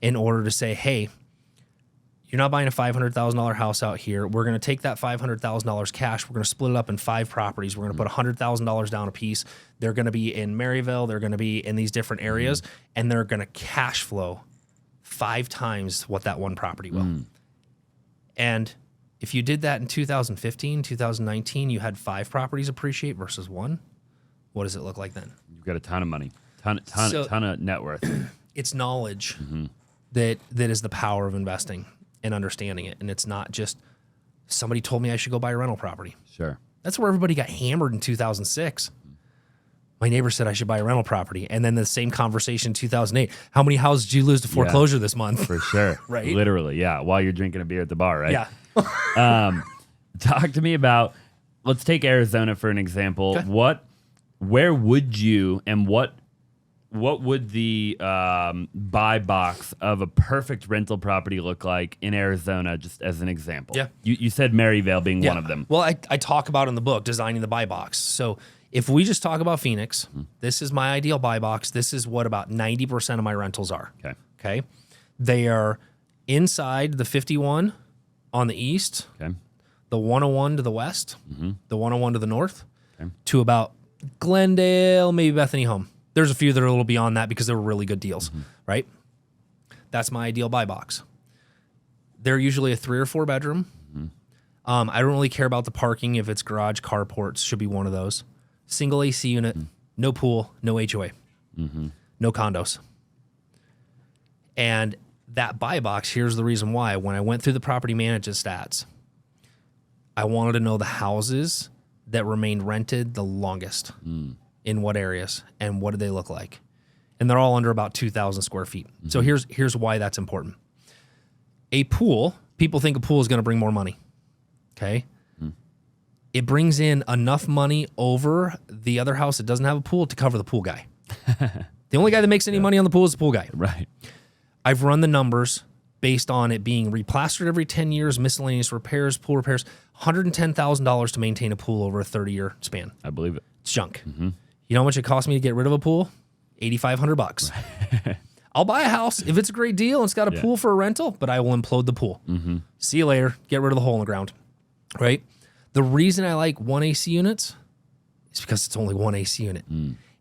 in order to say, hey, you're not buying a $500,000 house out here. We're going to take that $500,000 cash. We're going to split it up in 5 properties. We're going to put $100,000 down a piece. They're going to be in Maryville. They're going to be in these different areas, and they're going to cash flow 5 times what that one property will. And if you did that in 2015, 2019, you had 5 properties appreciate versus 1. What does it look like then? You've got a ton of money, ton of net worth. It's knowledge that is the power of investing and understanding it. And it's not just somebody told me I should go buy a rental property. Sure. That's where everybody got hammered in 2006. My neighbor said I should buy a rental property. And then the same conversation in 2008. How many houses did you lose to foreclosure this month? For sure. Right? Literally, yeah. While you're drinking a beer at the bar, right? Yeah. Talk to me about, let's take Arizona for an example. Okay. Where would you, and what would the buy box of a perfect rental property look like in Arizona, just as an example? Yeah. You said Maryvale being one of them. Well, I talk about in the book, designing the buy box. So If we just talk about Phoenix, this is my ideal buy box. This is what about 90% of my rentals are. Okay. They are inside the 51 on the east, the 101 to the west, the 101 to the north, to about Glendale, maybe Bethany Home. There's a few that are a little beyond that because they were really good deals, right? That's my ideal buy box. They're usually a 3 or 4 bedroom. I don't really care about the parking. If it's garage, carports, should be one of those. Single AC unit, no pool, no HOA, no condos. And that buy box, here's the reason why. When I went through the property management stats, I wanted to know the houses that remained rented the longest, in what areas, and what do they look like. And they're all under about 2,000 square feet. So here's why that's important. A pool, people think a pool is going to bring more money. Okay. It brings in enough money over the other house that doesn't have a pool to cover the pool guy. The only guy that makes any money on the pool is the pool guy. Right. I've run the numbers based on it being replastered every 10 years, miscellaneous repairs, pool repairs, $110,000 to maintain a pool over a 30-year span. I believe it. It's junk. You know how much it cost me to get rid of a pool? $8,500. I'll buy a house if it's a great deal and it's got a pool for a rental, but I will implode the pool. See you later. Get rid of the hole in the ground. Right? The reason I like 1 AC units is because it's only 1 AC unit.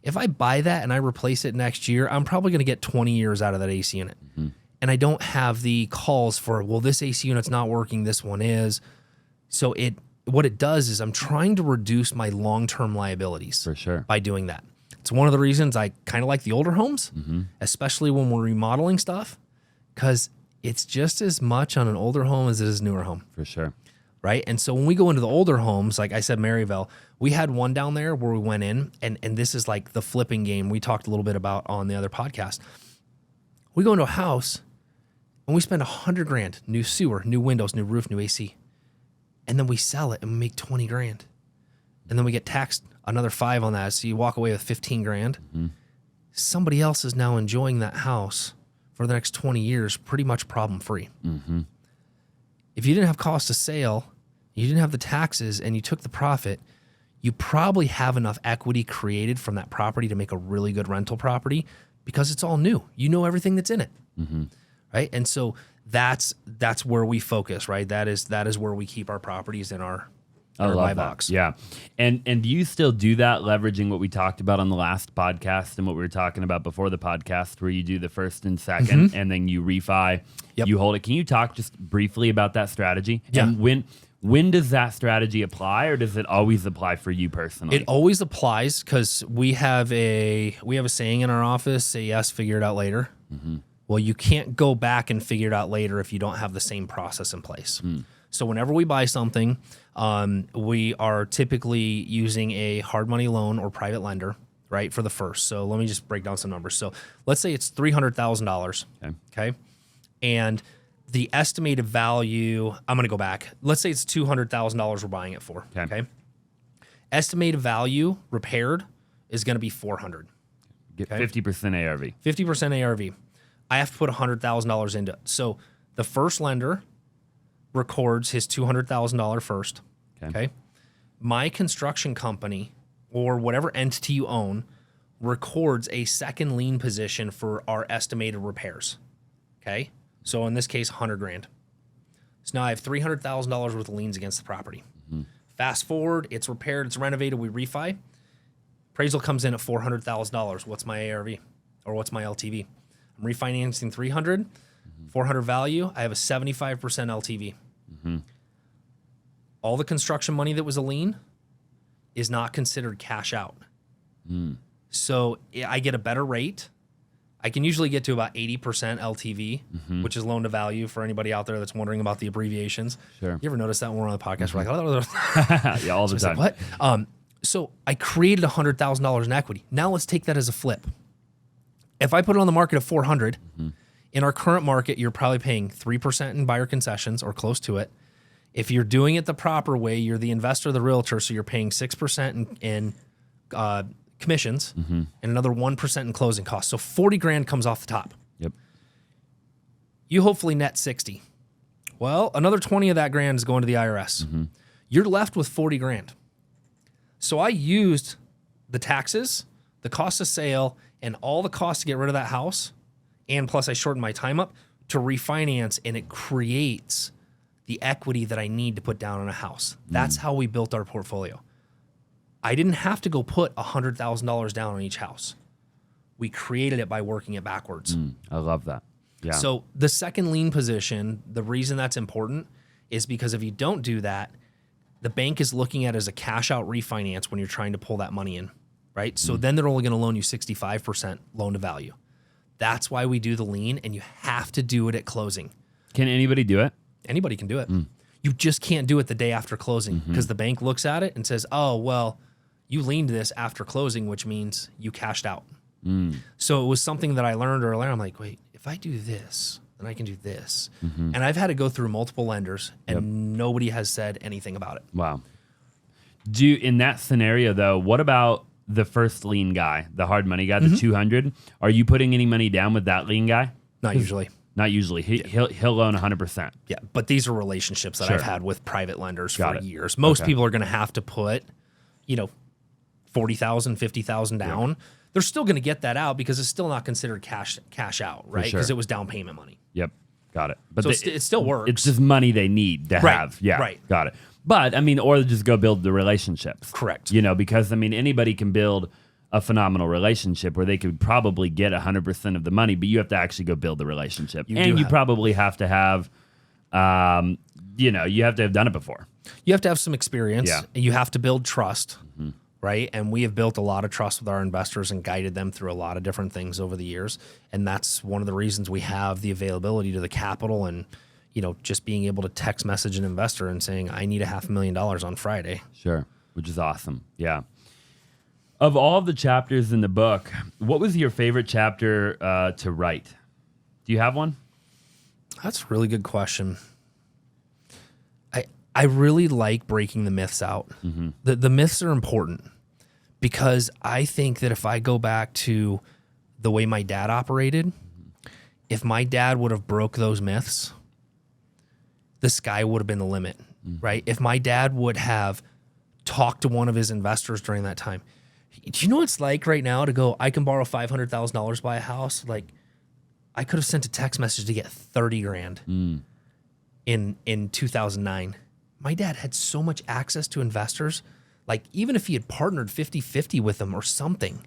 If I buy that and I replace it next year, I'm probably going to get 20 years out of that AC unit. And I don't have the calls for, well, this AC unit's not working, this one is. So what it does is I'm trying to reduce my long-term liabilities For sure. by doing that. It's one of the reasons I kind of like the older homes, especially when we're remodeling stuff, because it's just as much on an older home as it is a newer home. For sure. Right. And so when we go into the older homes, like I said, Maryville, we had one down there where we went in, and this is like the flipping game we talked a little bit about on the other podcast. We go into a house and we spend $100,000, new sewer, new windows, new roof, new AC. And then we sell it and we make 20 grand. And then we get taxed another 5 on that. So you walk away with 15 grand. Somebody else is now enjoying that house for the next 20 years, pretty much problem free. If you didn't have cost of sale, you didn't have the taxes, and you took the profit, you probably have enough equity created from that property to make a really good rental property because it's all new. You know everything that's in it. Right. And so that's where we focus, right? That is where we keep our properties in our buy box. Yeah. And do you still do that, leveraging what we talked about on the last podcast and what we were talking about before the podcast, where you do the first and second and then you refi, you hold it? Can you talk just briefly about that strategy? Yeah. And when does that strategy apply, or does it always apply for you personally? It always applies because we have a saying in our office: say yes, figure it out later. Well, you can't go back and figure it out later if you don't have the same process in place. So whenever we buy something, we are typically using a hard money loan or private lender, right, for the first. So let me just break down some numbers. So let's say it's $300,000. Okay. And the estimated value, I'm going to go back. Let's say it's $200,000 we're buying it for. Okay. Estimated value repaired is going to be $400,000. Get 50% ARV. 50% ARV. I have to put $100,000 into it. So the first lender records his $200,000 first. Okay. My construction company or whatever entity you own records a second lien position for our estimated repairs. Okay. So in this case, $100,000. So now I have $300,000 worth of liens against the property. Fast forward, it's repaired, it's renovated, we refi. Appraisal comes in at $400,000. What's my ARV or what's my LTV? I'm refinancing 300, 400 value. I have a 75% LTV. All the construction money that was a lien is not considered cash out. So I get a better rate. I can usually get to about 80% LTV, which is loan to value for anybody out there that's wondering about the abbreviations. Sure. You ever notice that when we're on the podcast? We're like, Yeah, all the time. Like, what? So I created $100,000 in equity. Now let's take that as a flip. If I put it on the market at 400, in our current market, you're probably paying 3% in buyer concessions or close to it. If you're doing it the proper way, you're the investor, the realtor, so you're paying 6% in commissions and another 1% in closing costs. So $40,000 comes off the top. Yep. You hopefully net 60. Well, another 20 of that grand is going to the IRS. You're left with $40,000. So I used the taxes, the cost of sale, and all the costs to get rid of that house, and plus I shorten my time up to refinance, and it creates the equity that I need to put down on a house. That's how we built our portfolio. I didn't have to go put $100,000 down on each house. We created it by working it backwards. I love that. Yeah. So the second lien position, the reason that's important is because if you don't do that, the bank is looking at it as a cash out refinance when you're trying to pull that money in, right? So then they're only going to loan you 65% loan to value. That's why we do the lien, and you have to do it at closing. Can anybody do it? Anybody can do it. You just can't do it the day after closing because the bank looks at it and says, oh, well, you liened this after closing, which means you cashed out. So it was something that I learned earlier. I'm like, wait, if I do this, then I can do this. And I've had to go through multiple lenders, and nobody has said anything about it. Wow. In that scenario, though, what about the first lien guy, the hard money guy, the 200? Are you putting any money down with that lien guy? Not usually. Not usually. He'll loan 100%. Yeah, but these are relationships that I've had with private lenders for years. Most Okay. people are going to have to put, $40,000, $50,000 down. They're still going to get that out because it's still not considered cash out, right? Because it was down payment money. Yep. Got it. But So it still works. It's just money they need to have. Yeah. Right. Got it. But or just go build the relationships. Correct. Because anybody can build a phenomenal relationship where they could probably get 100% of the money, but you have to actually go build the relationship. You probably have to have, you have to have done it before. You have to have some experience. Yeah. And you have to build trust, right? And we have built a lot of trust with our investors and guided them through a lot of different things over the years. And that's one of the reasons we have the availability to the capital and, just being able to text message an investor and saying, I need $500,000 on Friday. Sure. Which is awesome. Yeah. Of all of the chapters in the book, what was your favorite chapter to write? Do you have one? That's a really good question. I really like breaking the myths out. The myths are important because I think that if I go back to the way my dad operated, if my dad would have broke those myths, the sky would have been the limit, right? If my dad would have talked to one of his investors during that time, do you know what it's like right now to go, I can borrow $500,000 buy a house? Like, I could have sent a text message to get $30,000 in 2009. My dad had so much access to investors. Like, even if he had partnered 50-50 with them or something,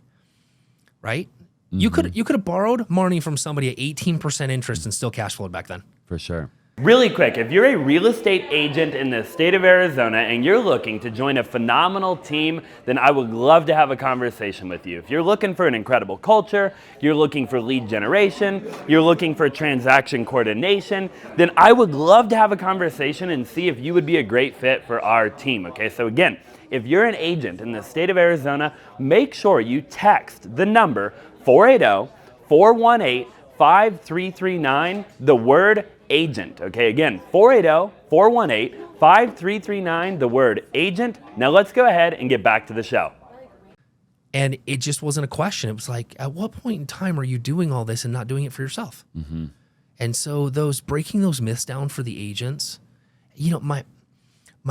right? You could have borrowed money from somebody at 18% interest and still cash flowed back then. For sure. Really quick, if you're a real estate agent in the state of Arizona and you're looking to join a phenomenal team, then I would love to have a conversation with you. If you're looking for an incredible culture, you're looking for lead generation, you're looking for transaction coordination, then I would love to have a conversation and see if you would be a great fit for our team, okay? So again, if you're an agent in the state of Arizona, make sure you text the number 480-418-5339, the word agent, okay? Again, 480-418-5339, the word agent. Now let's go ahead and get back to the show. And it just wasn't a question. It was like, at what point in time are you doing all this and not doing it for yourself? And so breaking those myths down for the agents, my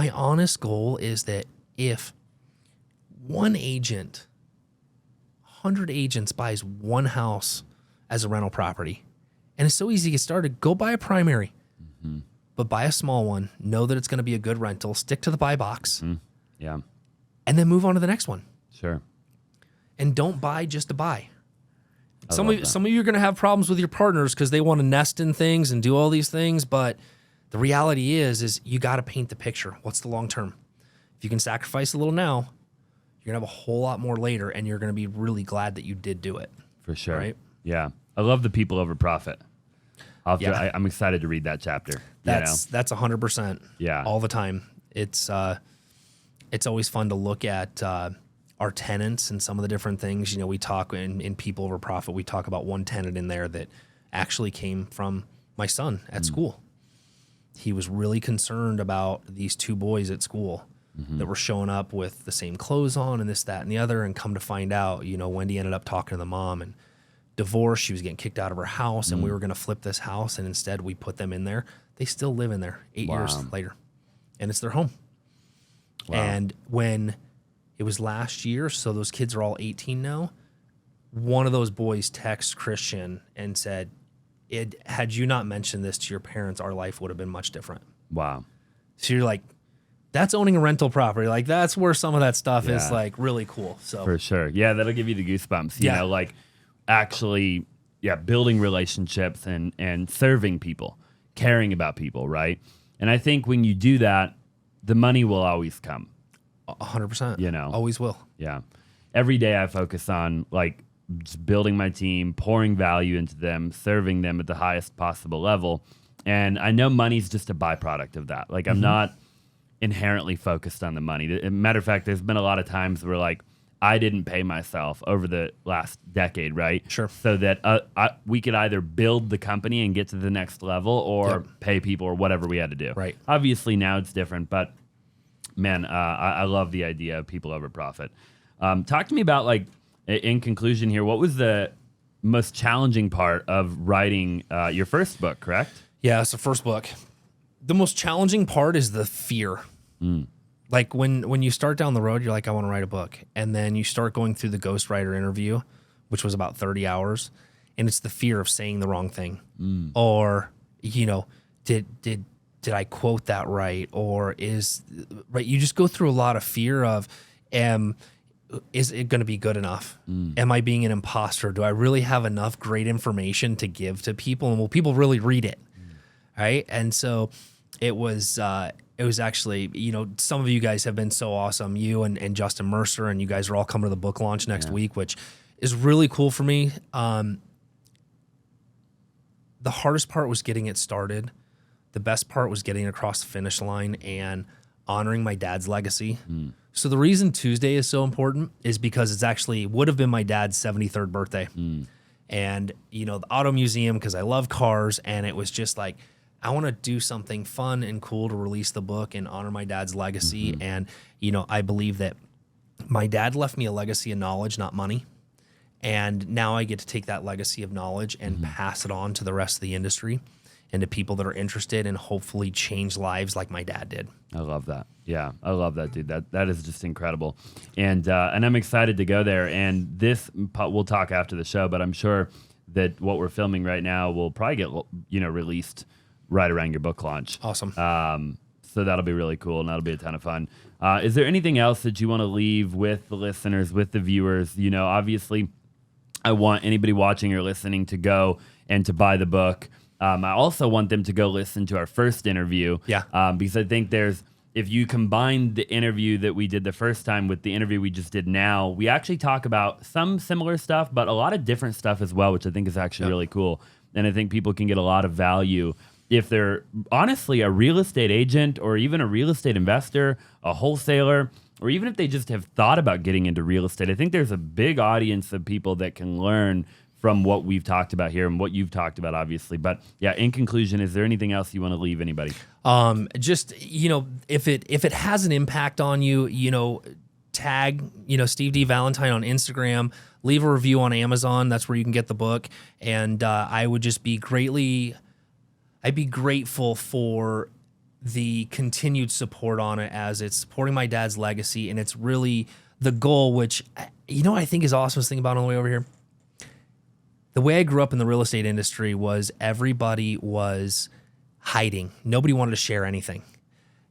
honest goal is that if one agent, 100 agents buys one house as a rental property, and it's so easy to get started, go buy a primary, but buy a small one, know that it's going to be a good rental, stick to the buy box, Yeah. and then move on to the next one. Sure. And don't buy just to buy. Some of you are going to have problems with your partners because they want to nest in things and do all these things, but the reality is you got to paint the picture. What's the long term? If you can sacrifice a little now, you're going to have a whole lot more later, and you're going to be really glad that you did do it. For sure. Right? Yeah. I love the people over profit. I'm excited to read that chapter. That's 100%. Yeah. All the time. It's always fun to look at our tenants and some of the different things. We talk in People Over Profit, we talk about one tenant in there that actually came from my son at school. He was really concerned about these two boys at school that were showing up with the same clothes on and this, that, and the other. And come to find out, Wendy ended up talking to the mom and divorced. She was getting kicked out of her house, and we were going to flip this house. And instead we put them in there. They still live in there 8 years later, and it's their home. Wow. And when it was last year, so those kids are all 18 now. One of those boys texted Christian and said, had you not mentioned this to your parents, our life would have been much different. Wow. So you're like, that's owning a rental property. Like, that's where some of that stuff is like really cool. So for sure. Yeah, that'll give you the goosebumps. You know, like actually, building relationships and serving people, caring about people, right? And I think when you do that, the money will always come. 100%. You know. Always will. Yeah. Every day I focus on like just building my team, pouring value into them, serving them at the highest possible level. And I know money's just a byproduct of that. Like, I'm not inherently focused on the money. As a matter of fact, there's been a lot of times where like I didn't pay myself over the last decade, right? Sure. So that we could either build the company and get to the next level or pay people or whatever we had to do. Right. Obviously now it's different, but man, I love the idea of people over profit. Talk to me about, like, in conclusion here, what was the most challenging part of writing your first book, correct? Yeah, it's the first book. The most challenging part is the fear. Like when you start down the road, you're like, I want to write a book. And then you start going through the ghostwriter interview, which was about 30 hours. And it's the fear of saying the wrong thing. Or, you know, did I quote that right? Or right? You just go through a lot of fear of, is it going to be good enough? Am I being an imposter? Do I really have enough great information to give to people? And will people really read it? Right. And so it was actually, you know, some of you guys have been so awesome, you and Justin Mercer, and you guys are all coming to the book launch next week, which is really cool for me. The hardest part was getting it started. The best part was getting across the finish line and honoring my dad's legacy. So the reason Tuesday is so important is because it's actually would have been my dad's 73rd birthday. And, you know, the auto museum, because I love cars, and it was just like, I want to do something fun and cool to release the book and honor my dad's legacy. And, you know, I believe that my dad left me a legacy of knowledge, not money. And now I get to take that legacy of knowledge and pass it on to the rest of the industry and to people that are interested and hopefully change lives like my dad did. I love that. Yeah, I love that, dude. That is just incredible. And I'm excited to go there. And this, we'll talk after the show, but I'm sure that what we're filming right now will probably get, you know, released right around your book launch. Awesome. So that'll be really cool, and that'll be a ton of fun. Is there anything else that you want to leave with the listeners, with the viewers? You know, obviously, I want anybody watching or listening to go and to buy the book. I also want them to go listen to our first interview. Yeah. Because I think if you combine the interview that we did the first time with the interview we just did now, we actually talk about some similar stuff, but a lot of different stuff as well, which I think is actually really cool. And I think people can get a lot of value if they're honestly a real estate agent or even a real estate investor, a wholesaler, or even if they just have thought about getting into real estate. I think there's a big audience of people that can learn from what we've talked about here and what you've talked about, obviously. But yeah, in conclusion, is there anything else you want to leave anybody? Just, you know, if it has an impact on you, you know, tag, you know, Steve D. Valentine on Instagram, leave a review on Amazon. That's where you can get the book. And I would just be I'd be grateful for the continued support on it, as it's supporting my dad's legacy. And it's really the goal, which, you know what I think is awesome thing about on the way over here? The way I grew up in the real estate industry was everybody was hiding. Nobody wanted to share anything.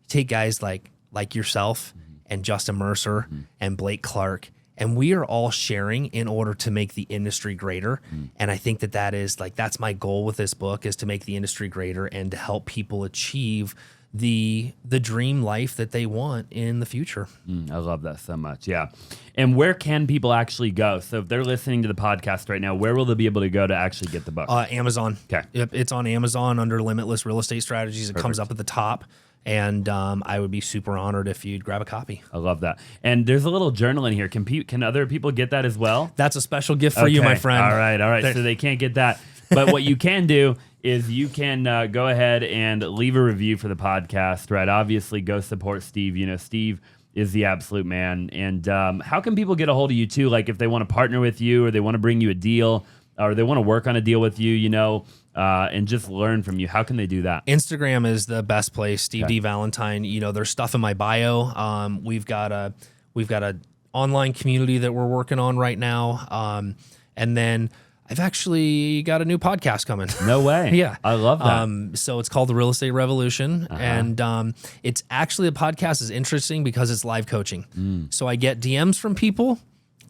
You take guys like yourself and Justin Mercer and Blake Clark, and we are all sharing in order to make the industry greater. And I think that is like, that's my goal with this book, is to make the industry greater and to help people achieve the dream life that they want in the future. I love that so much. Yeah. And where can people actually go? So if they're listening to the podcast right now, where will they be able to go to actually get the book? Amazon. Okay. It's on Amazon under Limitless Real Estate Strategies. It comes up at the top. And I would be super honored if you'd grab a copy. I love that. And there's a little journal in here. Can other people get that as well? That's a special gift for you, my friend. All right. So they can't get that. But what you can do is you can go ahead and leave a review for the podcast, right? Obviously, go support Steve. You know, Steve is the absolute man. And how can people get a hold of you, too? Like if they want to partner with you or they want to bring you a deal or they want to work on a deal with you, you know, and just learn from you. How can they do that? Instagram is the best place. Steve D. Valentine. You know, there's stuff in my bio. We've got a online community that we're working on right now. And then I've actually got a new podcast coming. No way. Yeah. I love that. So it's called The Real Estate Revolution. And it's actually, the podcast is interesting because it's live coaching. So I get DMs from people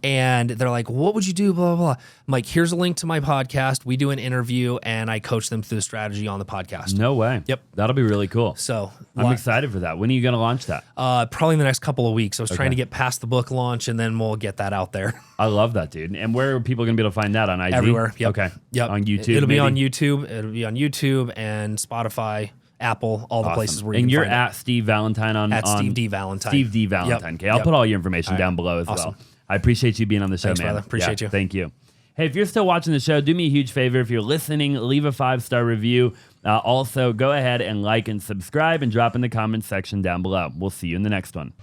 and they're like, what would you do? Blah, blah, blah. I'm like, here's a link to my podcast. We do an interview and I coach them through the strategy on the podcast. No way. Yep. That'll be really cool. So I'm excited for that. When are you going to launch that? Probably in the next couple of weeks. I was trying to get past the book launch and then we'll get that out there. I love that, dude. And where are people going to be able to find that? On IG? Everywhere. Yep. Okay. Yep. On YouTube? It'll be maybe? on YouTube. It'll be on YouTube and Spotify, Apple, all the places where you and can you're find at Steve Valentine on Steve D. Valentine. Steve D. Valentine. Yep. Okay. I'll put all your information down below as Awesome. well. I appreciate you being on the show, Thanks, man. brother. Appreciate you. Thank you. Hey, if you're still watching the show, do me a huge favor. If you're listening, leave a 5-star review. Also, go ahead and like and subscribe and drop in the comments section down below. We'll see you in the next one.